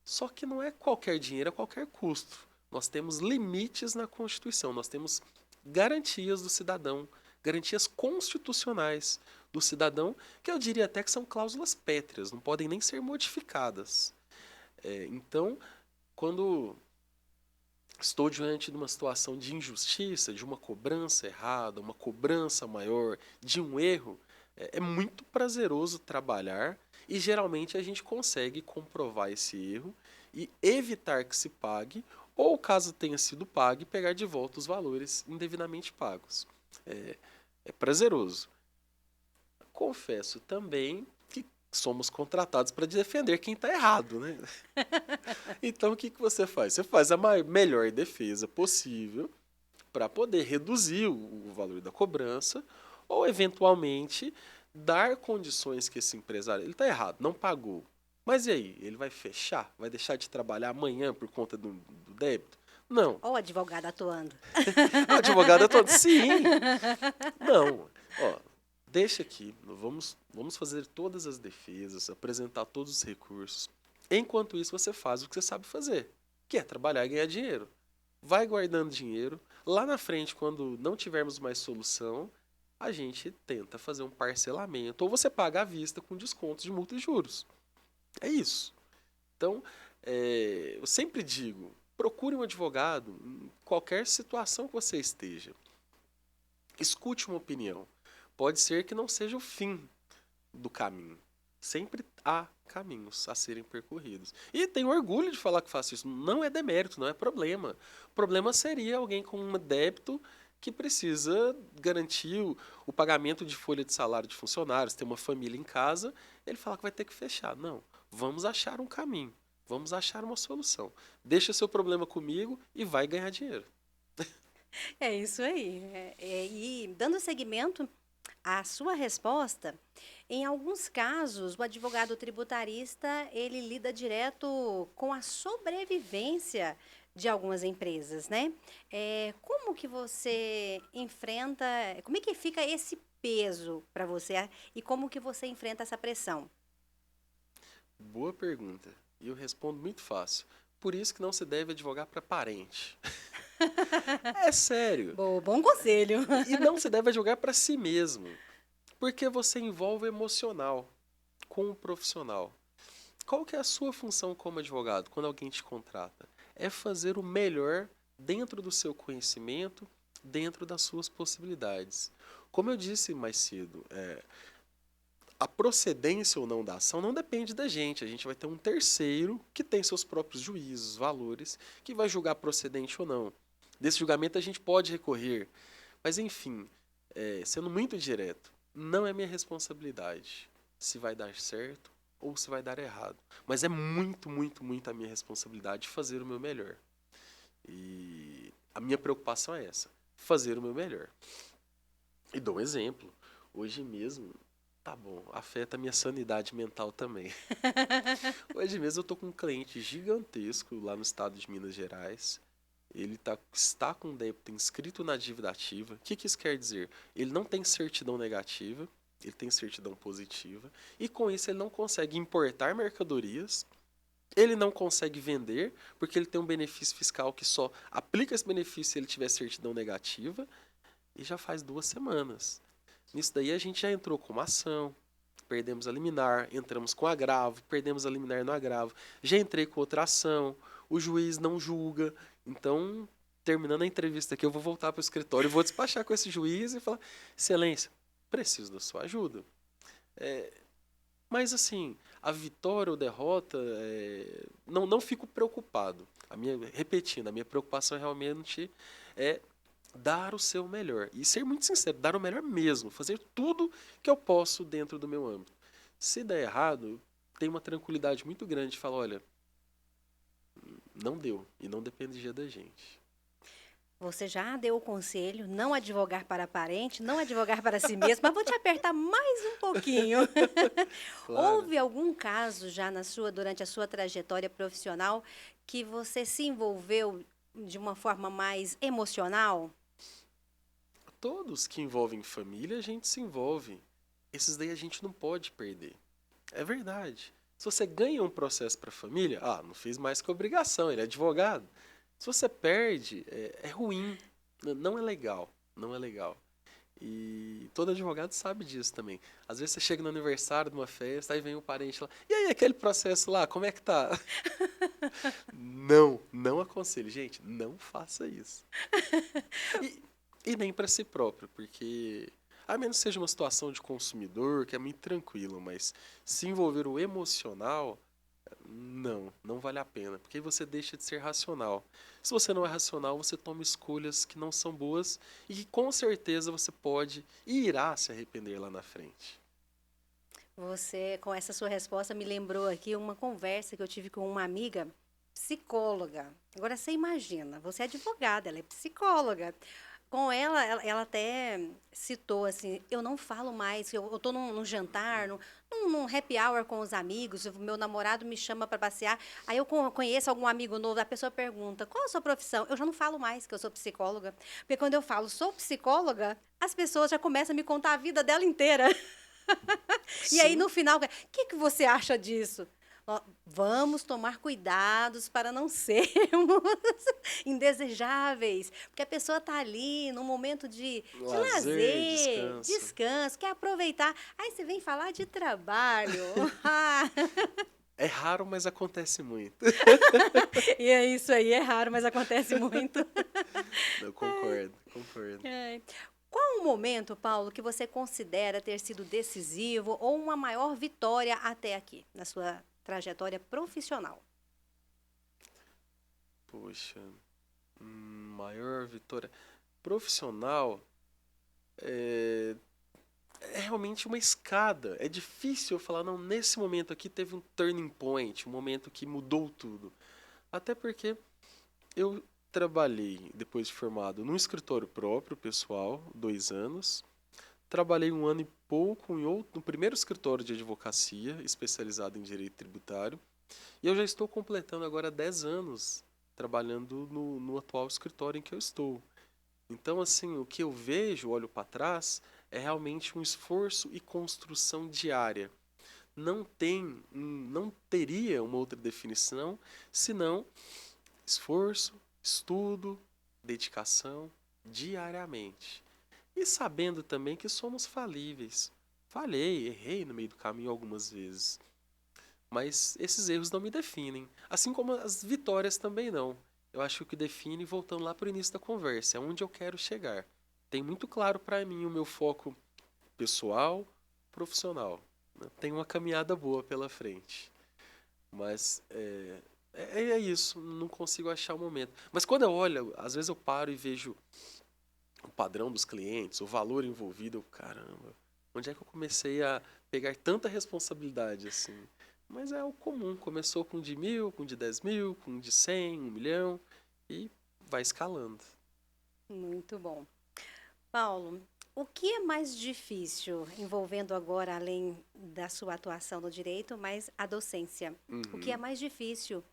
Só que não é qualquer dinheiro a qualquer custo. Nós temos limites na Constituição, nós temos garantias do cidadão garantias constitucionais do cidadão, que eu diria até que são cláusulas pétreas, não podem nem ser modificadas. Então, quando estou diante de uma situação de injustiça, de uma cobrança errada, uma cobrança maior, de um erro, é muito prazeroso trabalhar e geralmente a gente consegue comprovar esse erro e evitar que se pague, ou caso tenha sido pago, pegar de volta os valores indevidamente pagos. É prazeroso. Confesso também que somos contratados para defender quem está errado, né? Então, o que você faz? Você faz a melhor defesa possível para poder reduzir o valor da cobrança ou, eventualmente, dar condições que esse empresário... Ele está errado, não pagou. Mas e aí? Ele vai fechar? Vai deixar de trabalhar amanhã por conta do débito? Não. Ó, o advogado atuando. O advogado atuando? Sim. Não. Ó, deixa aqui. Vamos fazer todas as defesas, apresentar todos os recursos. Enquanto isso, você faz o que você sabe fazer, que é trabalhar e ganhar dinheiro. Vai guardando dinheiro. Lá na frente, quando não tivermos mais solução, a gente tenta fazer um parcelamento. Ou você paga à vista com descontos de multa e juros. É isso. Então, eu sempre digo, procure um advogado em qualquer situação que você esteja. Escute uma opinião. Pode ser que não seja o fim do caminho. Sempre há caminhos a serem percorridos. E tenho orgulho de falar que faço isso. Não é demérito, não é problema. O problema seria alguém com um débito que precisa garantir o pagamento de folha de salário de funcionários, ter uma família em casa, ele fala que vai ter que fechar. Não, vamos achar um caminho, vamos achar uma solução. Deixa seu problema comigo e vai ganhar dinheiro. É isso aí. E dando seguimento à sua resposta, em alguns casos, o advogado tributarista, ele lida direto com a sobrevivência de algumas empresas, né? Como que você enfrenta, como é que fica esse peso para você e como que você enfrenta essa pressão? Boa pergunta. E eu respondo muito fácil. Por isso que não se deve advogar para parente. É sério. Bom conselho. E não se deve advogar para si mesmo. Porque você envolve o emocional com o profissional. Qual que é a sua função como advogado quando alguém te contrata? É fazer o melhor dentro do seu conhecimento, dentro das suas possibilidades. Como eu disse mais cedo, a procedência ou não da ação não depende da gente. A gente vai ter um terceiro que tem seus próprios juízos, valores, que vai julgar procedente ou não. Desse julgamento a gente pode recorrer. Mas, enfim, sendo muito direto, não é minha responsabilidade se vai dar certo ou se vai dar errado. Mas é muito, muito, muito a minha responsabilidade fazer o meu melhor. E a minha preocupação é essa, fazer o meu melhor. E dou um exemplo. Hoje mesmo, tá bom, afeta a minha sanidade mental também. Hoje mesmo eu tô com um cliente gigantesco lá no estado de Minas Gerais. Ele está com débito inscrito na dívida ativa. O que isso quer dizer? Ele não tem certidão negativa, ele tem certidão positiva. E com isso ele não consegue importar mercadorias, ele não consegue vender, porque ele tem um benefício fiscal que só aplica esse benefício se ele tiver certidão negativa. E já faz 2 semanas. Nisso daí a gente já entrou com uma ação, perdemos a liminar, entramos com agravo, perdemos a liminar no agravo. Já entrei com outra ação, o juiz não julga. Então, terminando a entrevista aqui, eu vou voltar para o escritório e vou despachar com esse juiz e falar: Excelência, preciso da sua ajuda. Mas assim, a vitória ou derrota, não fico preocupado. Repetindo, a minha preocupação realmente é dar o seu melhor. E ser muito sincero, dar o melhor mesmo. Fazer tudo que eu posso dentro do meu âmbito. Se der errado, eu tenho uma tranquilidade muito grande de falar: olha, não deu e não dependia da gente. Você já deu o conselho, não advogar para parente, não advogar para si mesmo, mas vou te apertar mais um pouquinho. Claro. Houve algum caso já durante a sua trajetória profissional que você se envolveu de uma forma mais emocional? Todos que envolvem família, a gente se envolve. Esses daí a gente não pode perder. É verdade. Se você ganha um processo para a família, não fez mais que obrigação, ele é advogado. Se você perde, é ruim. Não é legal. Não é legal. E todo advogado sabe disso também. Às vezes você chega no aniversário de uma festa, aí vem um parente lá, e aí aquele processo lá, como é que tá? Não aconselho. Gente, não faça isso. E, e nem para si próprio, porque a menos que seja uma situação de consumidor, que é muito tranquilo, mas se envolver o emocional, não vale a pena, porque aí você deixa de ser racional. Se você não é racional, você toma escolhas que não são boas e que com certeza você pode e irá se arrepender lá na frente. Você, com essa sua resposta, me lembrou aqui uma conversa que eu tive com uma amiga psicóloga. Agora você imagina, você é advogada, ela é psicóloga. Com ela até citou assim: eu não falo mais, eu tô num jantar, num happy hour com os amigos, o meu namorado me chama para passear, aí eu conheço algum amigo novo, a pessoa pergunta: qual a sua profissão? Eu já não falo mais que eu sou psicóloga, porque quando eu falo sou psicóloga, as pessoas já começam a me contar a vida dela inteira. E aí, Sim, no final, o que você acha disso? Ó, vamos tomar cuidados para não sermos indesejáveis. Porque a pessoa está ali num momento de lazer, lazer, descanso. descanso, quer aproveitar. Aí você vem falar de trabalho. Ah, É raro, mas acontece muito. e é isso aí, é raro, mas acontece muito. Eu concordo, concordo. Ai. Qual o momento, Paulo, que você considera ter sido decisivo ou uma maior vitória até aqui, na sua trajetória profissional? Poxa, maior vitória profissional é, é realmente uma escada. É difícil eu falar, não, nesse momento aqui teve um turning point, um momento que mudou tudo. Até porque eu trabalhei, depois de formado, num escritório próprio, pessoal, 2 anos. Trabalhei um ano e pouco no primeiro escritório de advocacia, especializado em direito tributário. E eu já estou completando agora 10 anos trabalhando no atual escritório em que eu estou. Então, assim, o que eu vejo, olho para trás, é realmente um esforço e construção diária. Não teria uma outra definição senão esforço, estudo, dedicação diariamente. E sabendo também que somos falíveis. Falhei, errei no meio do caminho algumas vezes. Mas esses erros não me definem. Assim como as vitórias também não. Eu acho que o que define, voltando lá para o início da conversa, é onde eu quero chegar. Tem muito claro para mim o meu foco pessoal, profissional. Né? Tem uma caminhada boa pela frente. Mas é isso, não consigo achar o momento. Mas quando eu olho, às vezes eu paro e vejo o padrão dos clientes, o valor envolvido, eu, caramba, onde é que eu comecei a pegar tanta responsabilidade assim? Mas é o comum, começou com de 1.000, com de 10.000, com de 100, 1 milhão e vai escalando. Muito bom. Paulo, o que é mais difícil, envolvendo agora, além da sua atuação no direito, mas a docência? O que é Uhum. mais difícil?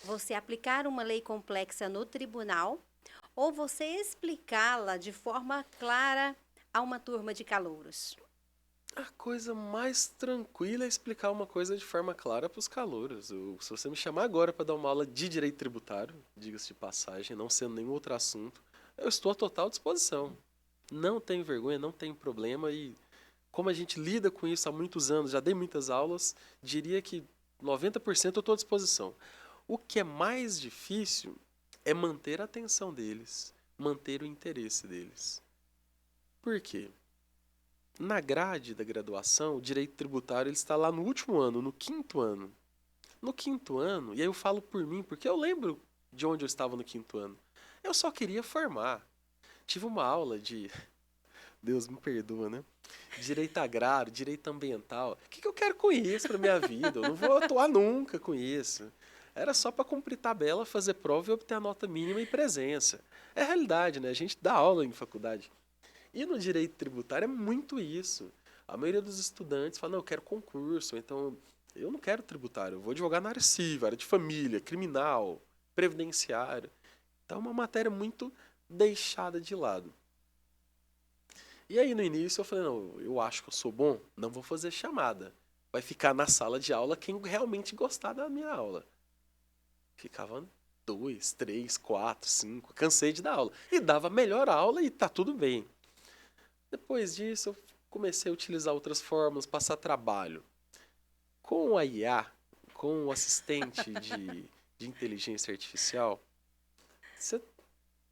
Você aplicar uma lei complexa no tribunal ou você explicá-la de forma clara a uma turma de calouros? A coisa mais tranquila é explicar uma coisa de forma clara para os calouros. Se você me chamar agora para dar uma aula de direito tributário, diga-se de passagem, não sendo nenhum outro assunto, eu estou à total disposição. Não tenho vergonha, não tenho problema e como a gente lida com isso há muitos anos, já dei muitas aulas, diria que 90% eu estou à disposição. O que é mais difícil é manter a atenção deles, manter o interesse deles. Por quê? Na grade da graduação, o direito tributário ele está lá no último ano, no quinto ano. No quinto ano, e aí eu falo por mim, porque eu lembro de onde eu estava no quinto ano. Eu só queria formar. Tive uma aula de, Deus me perdoa, né? Direito agrário, direito ambiental. O que eu quero com isso para minha vida? Eu não vou atuar nunca com isso. Era só para cumprir tabela, fazer prova e obter a nota mínima e presença. É a realidade, né? A gente dá aula em faculdade. E no direito tributário é muito isso. A maioria dos estudantes fala, não, eu quero concurso, então eu não quero tributário, eu vou advogar na área civil, área de família, criminal, previdenciário. Então é uma matéria muito deixada de lado. E aí no início eu falei, não, eu acho que eu sou bom, não vou fazer chamada. Vai ficar na sala de aula quem realmente gostar da minha aula. Ficava 2, 3, 4, 5, cansei de dar aula. E dava melhor aula e tá tudo bem. Depois disso, eu comecei a utilizar outras formas, passar trabalho. Com a IA, com o assistente de inteligência artificial, você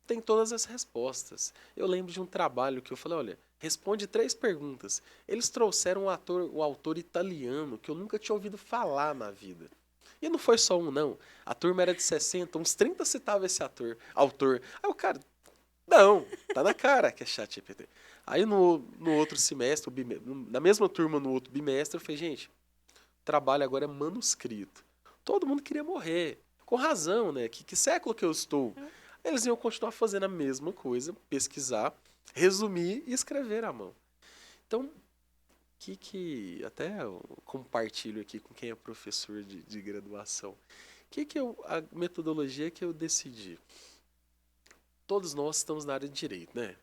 tem todas as respostas. Eu lembro de um trabalho que eu falei, olha, responde 3 perguntas. Eles trouxeram um autor italiano que eu nunca tinha ouvido falar na vida. E não foi só um, não. A turma era de 60, uns 30 citavam esse autor. Aí o cara, não, tá na cara que é ChatGPT. Aí no outro semestre, na mesma turma, no outro bimestre, eu falei, gente, o trabalho agora é manuscrito. Todo mundo queria morrer. Com razão, né? Que século que eu estou? Eles iam continuar fazendo a mesma coisa, pesquisar, resumir e escrever à mão. Então, que até eu compartilho aqui com quem é professor de graduação. A metodologia que eu decidi? Todos nós estamos na área de direito, né?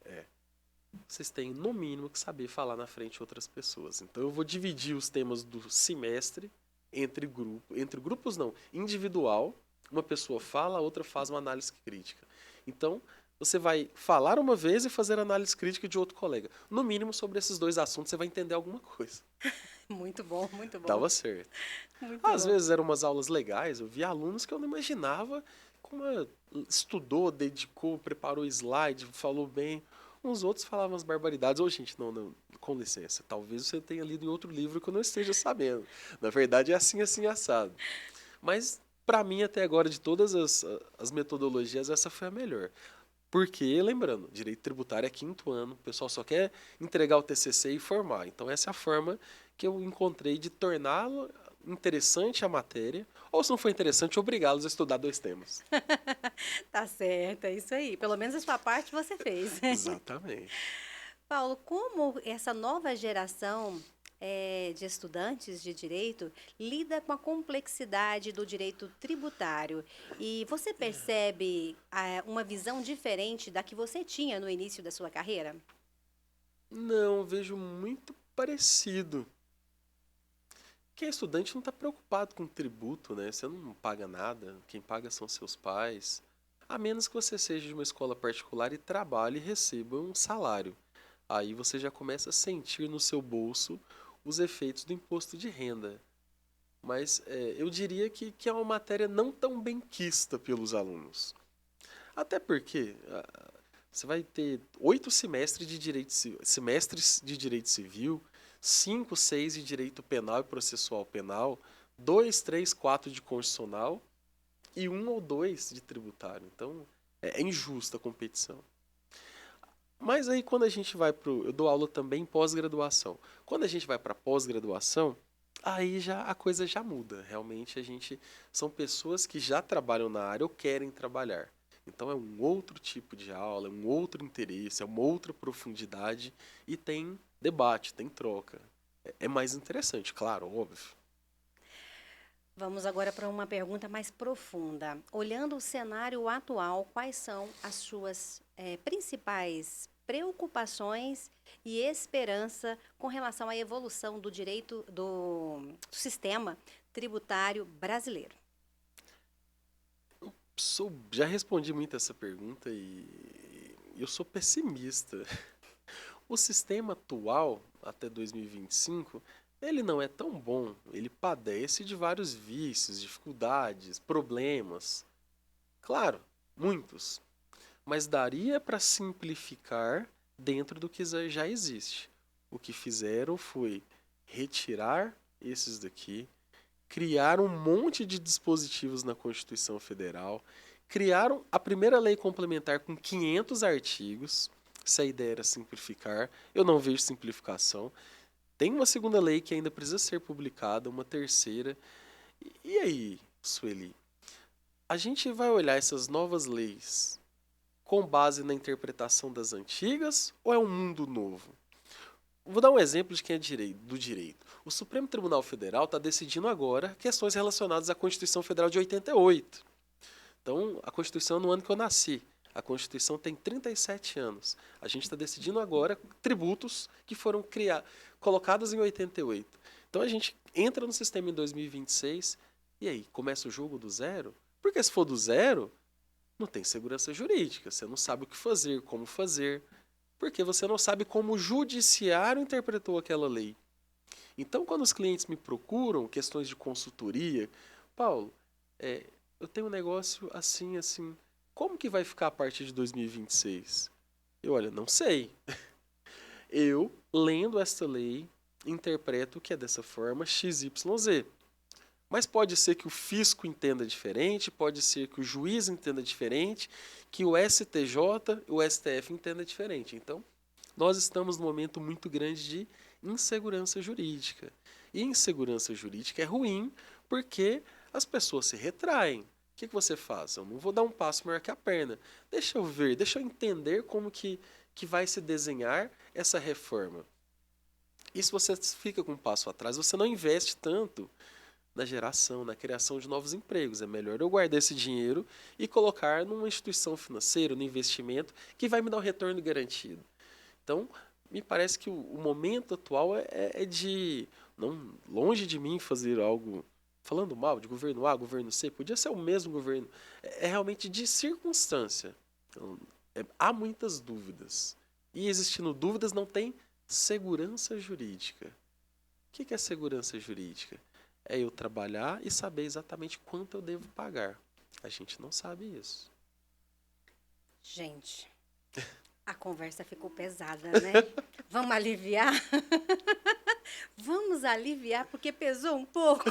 Vocês têm, no mínimo, que saber falar na frente de outras pessoas. Então, eu vou dividir os temas do semestre entre grupos não, individual. Uma pessoa fala, a outra faz uma análise crítica. Então, você vai falar uma vez e fazer análise crítica de outro colega. No mínimo, sobre esses 2 assuntos, você vai entender alguma coisa. Muito bom, muito bom. Dava certo. Muito Às bom. vezes eram umas aulas legais, eu via alunos que eu não imaginava como estudou, dedicou, preparou slide, falou bem. Uns outros falavam umas barbaridades. Ô, gente, não, com licença, talvez você tenha lido em outro livro que eu não esteja sabendo. Na verdade, é assim, assim, assado. Mas, para mim, até agora, de todas as metodologias, essa foi a melhor. Porque, lembrando, direito tributário é 5º ano, o pessoal só quer entregar o TCC e formar. Então, essa é a forma que eu encontrei de torná-lo interessante a matéria, ou se não for interessante, obrigá-los a estudar 2 temas. Tá certo, é isso aí. Pelo menos a sua parte você fez. Exatamente. Paulo, como essa nova geração de estudantes de direito lida com a complexidade do direito tributário? E você percebe uma visão diferente da que você tinha no início da sua carreira? Não, vejo muito parecido. Quem é estudante não está preocupado com tributo, né? Você não paga nada, quem paga são seus pais. A menos que você seja de uma escola particular e trabalhe e receba um salário. Aí você já começa a sentir no seu bolso os efeitos do imposto de renda. Mas eu diria que é uma matéria não tão bem quista pelos alunos. Até porque você vai ter 8 semestres de direito civil, 5, 6 de direito penal e processual penal, 2, 3, 4 de constitucional e 1 ou 2 de tributário. Então, é injusta a competição. Mas aí quando a gente vai eu dou aula também em pós-graduação. Quando a gente vai para pós-graduação, aí a coisa já muda. Realmente são pessoas que já trabalham na área ou querem trabalhar. Então é um outro tipo de aula, é um outro interesse, é uma outra profundidade e tem debate, tem troca. É mais interessante, claro, óbvio. Vamos agora para uma pergunta mais profunda. Olhando o cenário atual, quais são as suas principais preocupações e esperança com relação à evolução do direito do sistema tributário brasileiro? Já respondi muito essa pergunta e eu sou pessimista. O sistema atual, até 2025, ele não é tão bom. Ele padece de vários vícios, dificuldades, problemas. Claro, muitos. Mas daria para simplificar dentro do que já existe. O que fizeram foi retirar esses daqui, criar um monte de dispositivos na Constituição Federal, criaram a primeira lei complementar com 500 artigos. Se a ideia era simplificar, eu não vejo simplificação. Tem uma segunda lei que ainda precisa ser publicada, uma terceira. E aí, Sueli? A gente vai olhar essas novas leis com base na interpretação das antigas ou é um mundo novo? Vou dar um exemplo de quem é do direito. O Supremo Tribunal Federal está decidindo agora questões relacionadas à Constituição Federal de 88. Então, a Constituição é no ano que eu nasci. A Constituição tem 37 anos. A gente está decidindo agora tributos que foram colocados em 88. Então, a gente entra no sistema em 2026 e aí, começa o jogo do zero? Porque se for do zero, não tem segurança jurídica. Você não sabe o que fazer, como fazer. Porque você não sabe como o judiciário interpretou aquela lei. Então, quando os clientes me procuram, questões de consultoria, Paulo, eu tenho um negócio assim, assim, como que vai ficar a partir de 2026? Olha, não sei. Eu, lendo esta lei, interpreto que é dessa forma XYZ. Mas pode ser que o fisco entenda diferente, pode ser que o juiz entenda diferente, que o STJ, o STF entenda diferente. Então, nós estamos num momento muito grande de insegurança jurídica. E insegurança jurídica é ruim porque as pessoas se retraem. O que você faz? Eu não vou dar um passo maior que a perna. Deixa eu ver, deixa eu entender como que vai se desenhar essa reforma. E se você fica com um passo atrás, você não investe tanto na geração, na criação de novos empregos. É melhor eu guardar esse dinheiro e colocar numa instituição financeira, no investimento, que vai me dar um retorno garantido. Então, me parece que o momento atual é de, não, longe de mim fazer algo falando mal de governo A, governo C, podia ser o mesmo governo. É realmente de circunstância. Então, há muitas dúvidas. E existindo dúvidas, não tem segurança jurídica. O que é segurança jurídica? É eu trabalhar e saber exatamente quanto eu devo pagar. A gente não sabe isso. Gente, a conversa ficou pesada, né? Vamos aliviar? Vamos aliviar, porque pesou um pouco.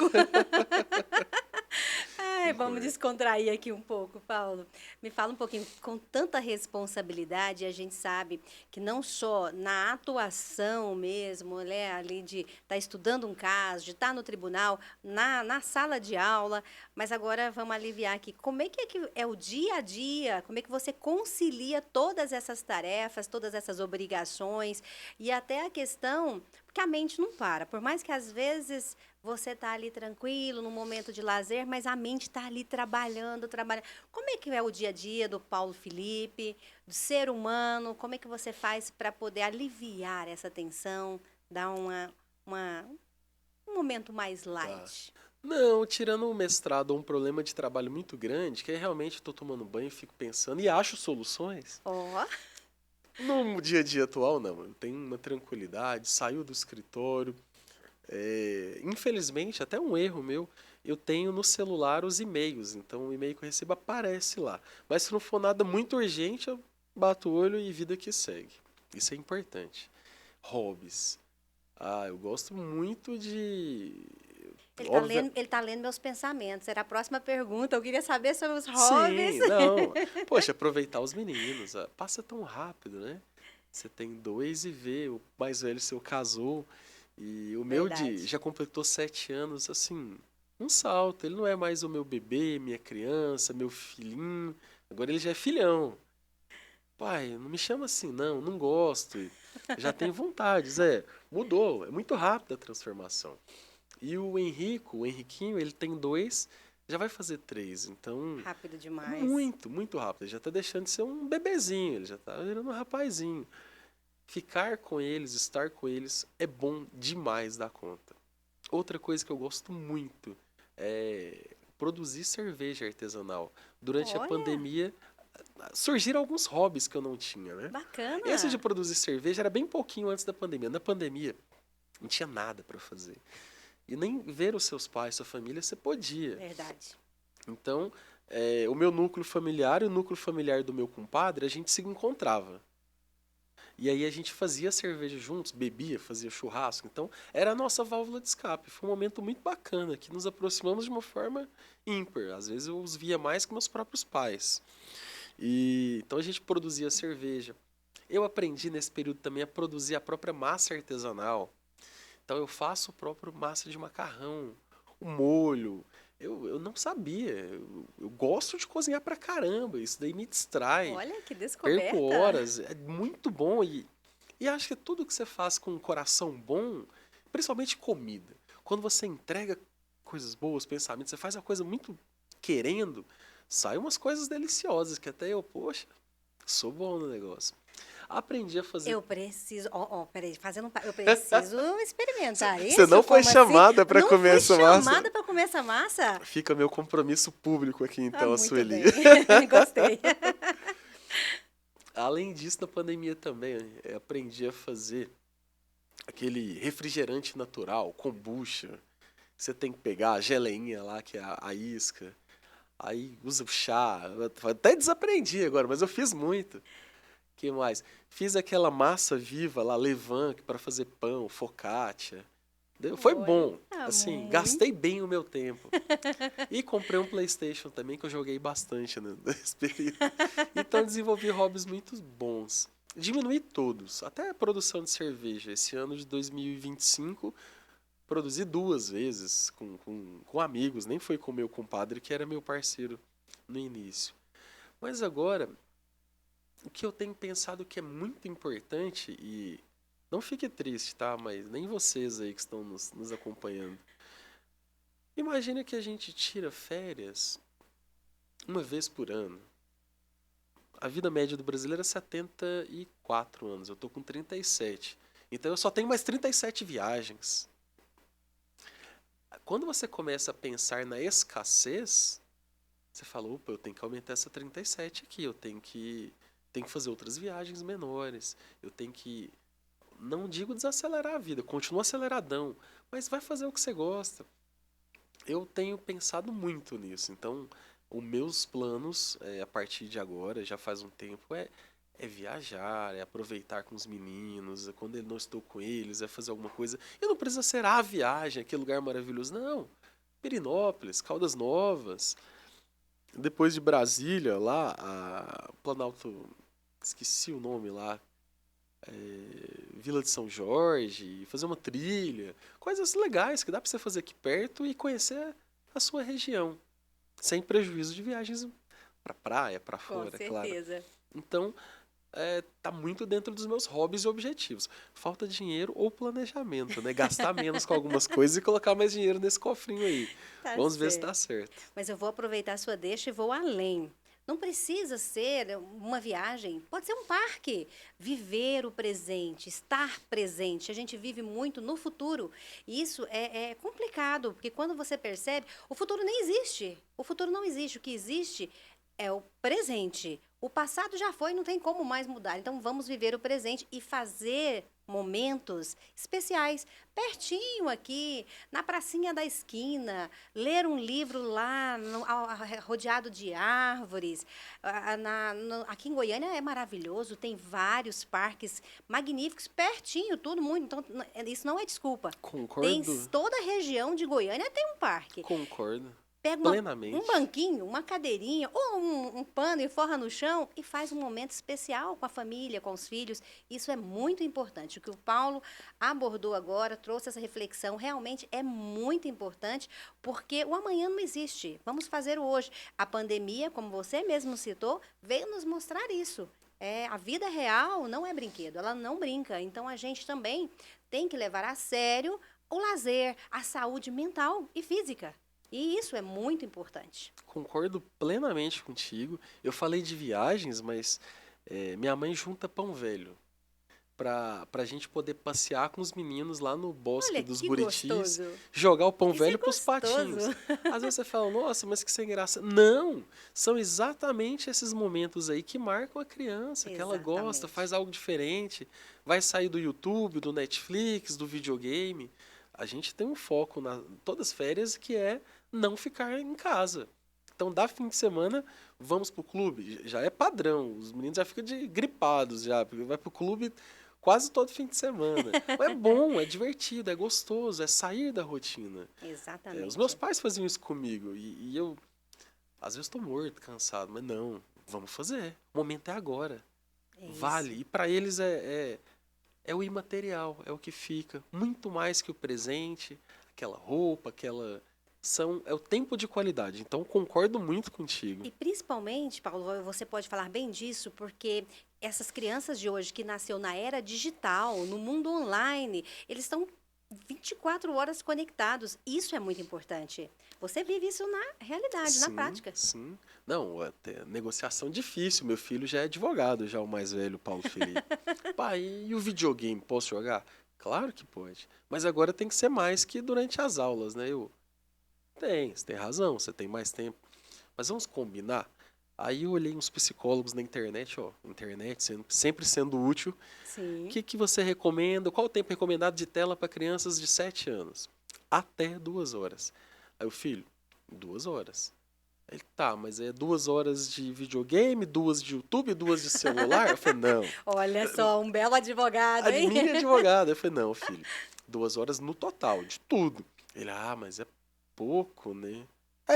Vamos descontrair aqui um pouco, Paulo. Me fala um pouquinho, com tanta responsabilidade, a gente sabe que não só na atuação mesmo, né, ali de estar estudando um caso, de estar no tribunal, na sala de aula, mas agora vamos aliviar aqui. Como é que é o dia a dia? Como é que você concilia todas essas tarefas, todas essas obrigações e até a questão, porque a mente não para, por mais que às vezes você está ali tranquilo, num momento de lazer, mas a mente está ali trabalhando. Como é que é o dia a dia do Paulo Felipe, do ser humano? Como é que você faz para poder aliviar essa tensão, dar um momento mais light? Não, tirando o mestrado, um problema de trabalho muito grande, que é realmente estou tomando banho, fico pensando e acho soluções. No dia a dia atual, não. Eu tenho uma tranquilidade, saio do escritório. Infelizmente, até um erro meu, eu tenho no celular os e-mails, então o e-mail que eu recebo aparece lá. Mas se não for nada muito urgente, eu bato o olho e vida que segue. Isso é importante. Hobbies. Eu gosto muito de... Ele tá lendo meus pensamentos. Era a próxima pergunta. Eu queria saber sobre os hobbies. Sim, não. Poxa, aproveitar os meninos. Passa tão rápido, né? Você tem 2 e vê, o mais velho seu casou. E o meu já completou 7 anos, assim, um salto. Ele não é mais o meu bebê, minha criança, meu filhinho. Agora ele já é filhão. Pai, não me chama assim, não gosto. Já tenho vontade, mudou. É muito rápida a transformação. E o Henriquinho, ele tem 2, já vai fazer 3. Então, rápido demais. Muito, muito rápido. Ele já está deixando de ser um bebezinho, ele já está virando um rapazinho. Ficar com eles, estar com eles é bom demais da conta. Outra coisa que eu gosto muito é produzir cerveja artesanal. Durante a pandemia, surgiram alguns hobbies que eu não tinha, né? Bacana! Esse de produzir cerveja era bem pouquinho antes da pandemia. Na pandemia, não tinha nada para fazer. E nem ver os seus pais, sua família, você podia. Verdade. Então, o meu núcleo familiar e o núcleo familiar do meu compadre, a gente se encontrava. E aí a gente fazia cerveja juntos, bebia, fazia churrasco. Então, era a nossa válvula de escape. Foi um momento muito bacana, que nos aproximamos de uma forma ímpar. Às vezes eu os via mais que meus próprios pais. Então a gente produzia cerveja. Eu aprendi nesse período também a produzir a própria massa artesanal. Então eu faço o próprio massa de macarrão, o molho. Eu não sabia. Eu gosto de cozinhar pra caramba. Isso daí me distrai. Olha, que descoberta. Perco horas. É muito bom. E acho que tudo que você faz com um coração bom, principalmente comida, quando você entrega coisas boas, pensamentos, você faz uma coisa muito querendo, saem umas coisas deliciosas que até eu, poxa, sou bom no negócio. Aprendi a fazer... Eu preciso... peraí, eu preciso experimentar isso. Você não foi chamada para comer essa massa? Não fui chamada para comer essa massa? Fica meu compromisso público aqui, então, a Sueli. Gostei. Além disso, na pandemia também, aprendi a fazer aquele refrigerante natural, kombucha. Você tem que pegar a geleinha lá, que é a isca. Aí usa o chá. Eu até desaprendi agora, mas eu fiz muito. Que mais? Fiz aquela massa viva lá, levain, para fazer pão, focaccia. Foi Olha, bom. Assim, muito. gastei bem o meu tempo. E comprei um PlayStation também, que eu joguei bastante nesse período. Então desenvolvi hobbies muito bons. Diminuí todos, até a produção de cerveja. Esse ano de 2025, produzi 2 vezes com amigos, nem foi com meu compadre, que era meu parceiro no início. Mas agora, o que eu tenho pensado que é muito importante, e não fique triste, tá? Mas nem vocês aí que estão nos acompanhando. Imagina que a gente tira férias uma vez por ano. A vida média do brasileiro é 74 anos, eu tô com 37. Então eu só tenho mais 37 viagens. Quando você começa a pensar na escassez, você fala, opa, eu tenho que aumentar essa 37 aqui, tenho que fazer outras viagens menores, eu tenho que, não digo desacelerar a vida, continua aceleradão, mas vai fazer o que você gosta. Eu tenho pensado muito nisso, então os meus planos, a partir de agora, já faz um tempo, é viajar, é aproveitar com os meninos, quando eu não estou com eles, é fazer alguma coisa. E não precisa ser a viagem, aquele lugar maravilhoso, não. Pirinópolis, Caldas Novas, depois de Brasília, lá, a Planalto, esqueci o nome lá, Vila de São Jorge, fazer uma trilha, coisas legais que dá para você fazer aqui perto e conhecer a sua região, sem prejuízo de viagens para praia, para Com fora, é claro. certeza. Então, tá muito dentro dos meus hobbies e objetivos. Falta dinheiro ou planejamento, né? Gastar menos com algumas coisas e colocar mais dinheiro nesse cofrinho aí. Tá Vamos ver se certo. dá certo. Mas eu vou aproveitar a sua deixa e vou além. Não precisa ser uma viagem, pode ser um parque. Viver o presente, estar presente. A gente vive muito no futuro. E isso é complicado, porque quando você percebe, o futuro nem existe. O futuro não existe. O que existe é o presente. O passado já foi, não tem como mais mudar. Então vamos viver o presente e fazer momentos especiais, pertinho aqui, na pracinha da esquina, ler um livro lá, rodeado de árvores. Aqui em Goiânia é maravilhoso, tem vários parques magníficos, pertinho, tudo muito. Então, isso não é desculpa. Concordo, Toda a região de Goiânia tem um parque. concordo Pega um plenamente. banquinho, uma cadeirinha ou um pano e forra no chão e faz um momento especial com a família, com os filhos. Isso é muito importante. O que o Paulo abordou agora, trouxe essa reflexão, realmente é muito importante, porque o amanhã não existe. Vamos fazer o hoje. A pandemia, como você mesmo citou, veio nos mostrar isso. A vida real não é brinquedo, ela não brinca. Então a gente também tem que levar a sério o lazer, a saúde mental e física. E isso é muito importante. Concordo plenamente contigo. Eu falei de viagens, mas minha mãe junta pão velho pra gente poder passear com os meninos lá no Bosque Olha dos que Buritis, gostoso. jogar o pão Isso é velho pros patinhos. gostoso. Às vezes você fala, nossa, mas que sem graça. Não! São exatamente esses momentos aí que marcam a criança, que ela gosta, Exatamente. faz algo diferente, vai sair do YouTube, do Netflix, do videogame. A gente tem um foco todas as férias que é não ficar em casa. Então, dá fim de semana, vamos pro clube. Já é padrão. Os meninos já ficam gripados já, porque vai pro clube quase todo fim de semana. Mas é bom, é divertido, é gostoso, é sair da rotina. Os meus Exatamente. pais faziam isso comigo e eu, às vezes, estou morto, cansado, mas não, vamos fazer. O momento é agora. É Vale. isso. E para eles é o imaterial, é o que fica. Muito mais que o presente, aquela roupa, é o tempo de qualidade. Então, concordo muito contigo. E principalmente, Paulo, você pode falar bem disso, porque essas crianças de hoje que nasceu na era digital, no mundo online, eles estão 24 horas conectados. Isso é muito importante. Você vive isso na realidade, na Sim, prática. sim. Não, até negociação difícil. Meu filho já é advogado, já o mais velho, Paulo Felipe. Pai, e o videogame, posso jogar? Claro que pode. Mas agora tem que ser mais que durante as aulas, né? Você tem razão, você tem mais tempo. Mas vamos combinar? Aí eu olhei uns psicólogos na internet, ó, internet sempre sendo útil. O Sim. que você recomenda? Qual o tempo recomendado de tela para crianças de 7 anos? Até 2 horas. Aí o filho, 2 horas. Ele, tá, mas é 2 horas de videogame, 2 de YouTube, 2 de celular? Eu falei, não. Olha só, um belo advogado, hein? Mini advogado. Eu falei, não, filho, 2 horas no total, de tudo. Ele, mas é pouco, né?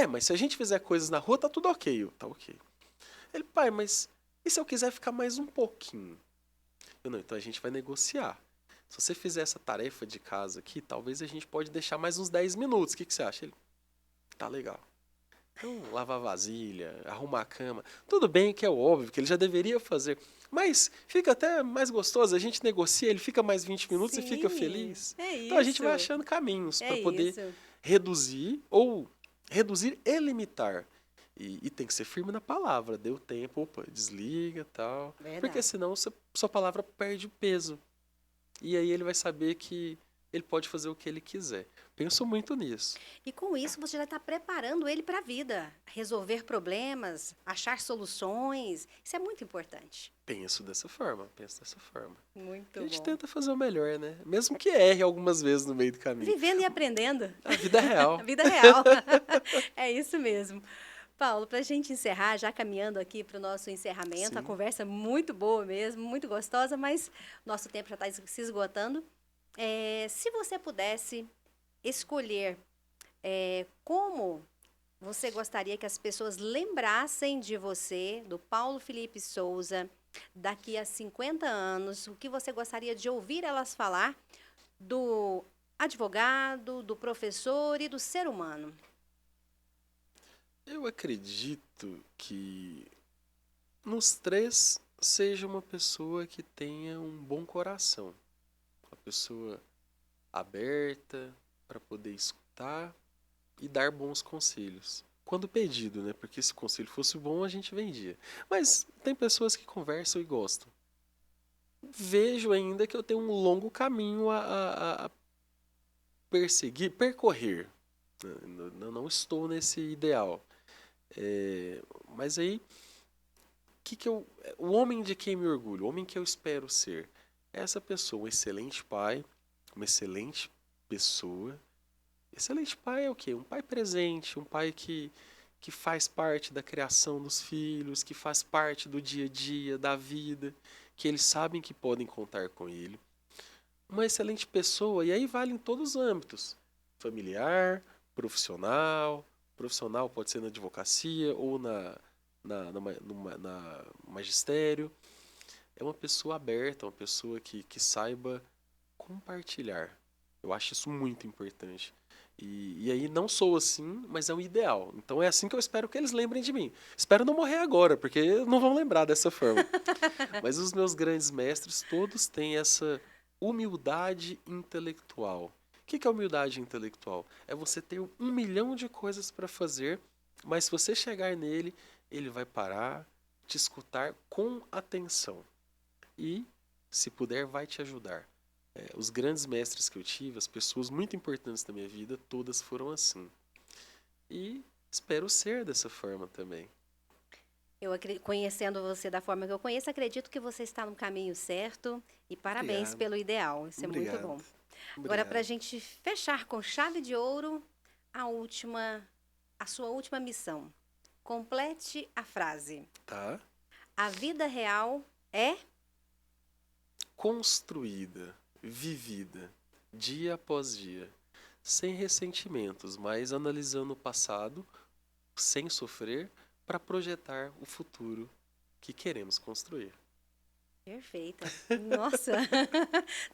Mas se a gente fizer coisas na rua, tá tudo ok. Eu, tá ok. Ele, pai, mas e se eu quiser ficar mais um pouquinho? Eu, não, então a gente vai negociar. Se você fizer essa tarefa de casa aqui, talvez a gente pode deixar mais uns 10 minutos. O que você acha? Ele, tá legal. Então, lavar vasilha, arrumar a cama. Tudo bem que é óbvio que ele já deveria fazer. Mas fica até mais gostoso. A gente negocia, ele fica mais 20 minutos e fica Sim, feliz. é Então a gente vai isso. achando caminhos É para poder isso. reduzir ou reduzir e limitar. E tem que ser firme na palavra. Deu tempo, opa, desliga e tal. Porque Verdade. senão sua palavra perde o peso. E aí ele vai saber que ele pode fazer o que ele quiser. Penso muito nisso. E com isso você já está preparando ele para a vida, resolver problemas, achar soluções. Isso é muito importante. Penso dessa forma. Muito A gente bom. tenta fazer o melhor, né? Mesmo que erre algumas vezes no meio do caminho. Vivendo e aprendendo. A vida é real. A vida real. É isso mesmo. Paulo, para a gente encerrar, já caminhando aqui para o nosso encerramento, a Sim. conversa é muito boa mesmo, muito gostosa, mas nosso tempo já está se esgotando. Se você pudesse escolher como você gostaria que as pessoas lembrassem de você, do Paulo Felipe Souza, daqui a 50 anos, o que você gostaria de ouvir elas falar do advogado, do professor e do ser humano? Eu acredito que nos três seja uma pessoa que tenha um bom coração. Uma pessoa aberta para poder escutar e dar bons conselhos. Quando pedido, né? Porque se o conselho fosse bom, a gente vendia. Mas tem pessoas que conversam e gostam. Vejo ainda que eu tenho um longo caminho a percorrer. Eu não estou nesse ideal. Mas aí, o homem de quem me orgulho, o homem que eu espero ser, é essa pessoa, um excelente pai, uma excelente pessoa. Excelente pai é o quê? Um pai presente, um pai que faz parte da criação dos filhos, que faz parte do dia a dia, da vida, que eles sabem que podem contar com ele. Uma excelente pessoa, e aí vale em todos os âmbitos: familiar, profissional. Profissional pode ser na advocacia ou na magistério. É uma pessoa aberta, uma pessoa que saiba compartilhar. Eu acho isso muito importante. E aí não sou assim, mas é o ideal. Então é assim que eu espero que eles lembrem de mim. Espero não morrer agora, porque não vão lembrar dessa forma. Mas os meus grandes mestres todos têm essa humildade intelectual. O que é humildade intelectual? É você ter 1 milhão de coisas para fazer, mas se você chegar nele, ele vai parar, te escutar com atenção. E, se puder, vai te ajudar. Os grandes mestres que eu tive, as pessoas muito importantes da minha vida, todas foram assim. E espero ser dessa forma também. Conhecendo você da forma que eu conheço, acredito que você está no caminho certo e parabéns Obrigado. pelo ideal. Isso é muito bom. Agora, para a gente fechar com chave de ouro, a sua última missão. Complete a frase. Tá? A vida real é Construída, vivida, dia após dia, sem ressentimentos, mas analisando o passado, sem sofrer, para projetar o futuro que queremos construir. perfeita. Nossa,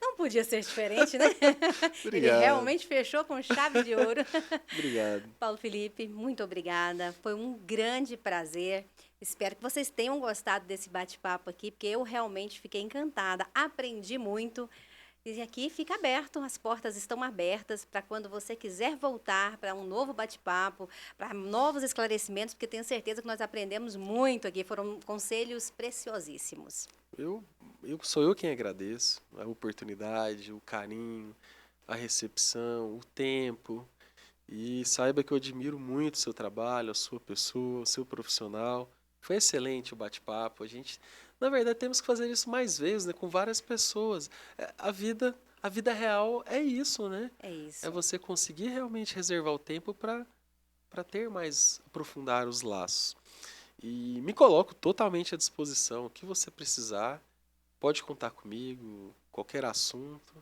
não podia ser diferente, né? Ele Obrigado. realmente fechou com chave de ouro. Obrigado. Paulo Felipe, muito obrigada. Foi um grande prazer. Espero que vocês tenham gostado desse bate-papo aqui, porque eu realmente fiquei encantada, aprendi muito. E aqui fica aberto, as portas estão abertas para quando você quiser voltar para um novo bate-papo, para novos esclarecimentos, porque tenho certeza que nós aprendemos muito aqui, foram conselhos preciosíssimos. Sou eu quem agradeço a oportunidade, o carinho, a recepção, o tempo. E saiba que eu admiro muito o seu trabalho, a sua pessoa, o seu profissional. Foi excelente o bate-papo. A gente, na verdade, temos que fazer isso mais vezes, né, com várias pessoas. A vida real é isso, né? É É isso. você conseguir realmente reservar o tempo para ter mais, aprofundar os laços. E me coloco totalmente à disposição. O que você precisar, pode contar comigo, qualquer assunto.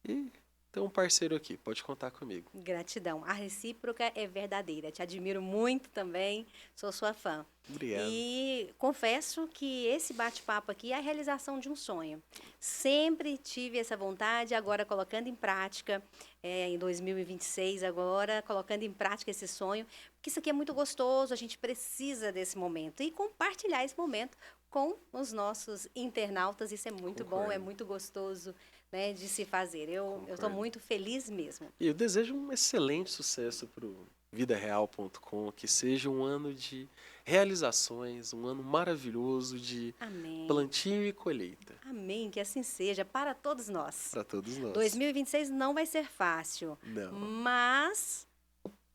E tem um parceiro aqui, pode contar comigo. Gratidão. A recíproca é verdadeira. Te admiro muito também, sou sua fã. Obrigado. E confesso que esse bate-papo aqui é a realização de um sonho. Sempre tive essa vontade, agora colocando em prática, em 2026 agora, colocando em prática esse sonho, porque isso aqui é muito gostoso, a gente precisa desse momento e compartilhar esse momento com os nossos internautas, isso é muito bom, é Concordo. muito gostoso, né, de se fazer. Eu estou Concordo. muito feliz mesmo. E eu desejo um excelente sucesso para o vidareal.com, que seja um ano de realizações, um ano maravilhoso de Amém. plantio e colheita Amém, que assim seja para todos nós. para todos nós. 2026 não vai ser fácil, Não, mas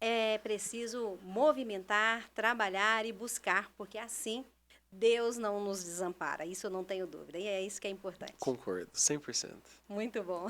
é preciso movimentar, trabalhar e buscar, porque assim Deus não nos desampara. Isso eu não tenho dúvida. E é isso que é importante. concordo, 100%. Muito bom.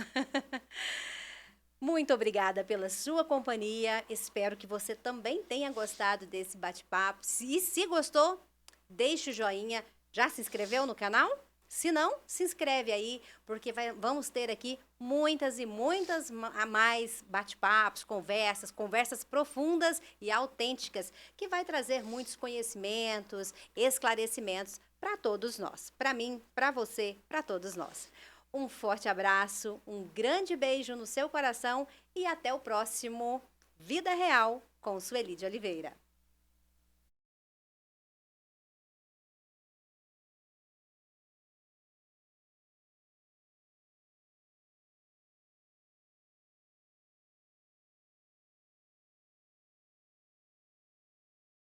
Muito obrigada pela sua companhia. Espero que você também tenha gostado desse bate-papo. E se gostou, deixe o joinha. Já se inscreveu no canal? Se não, se inscreve aí, porque vamos ter aqui muitas e muitas a mais bate-papos, conversas profundas e autênticas, que vai trazer muitos conhecimentos, esclarecimentos para todos nós. Para mim, para você, para todos nós. Um forte abraço, um grande beijo no seu coração e até o próximo Vida Real com Sueli de Oliveira.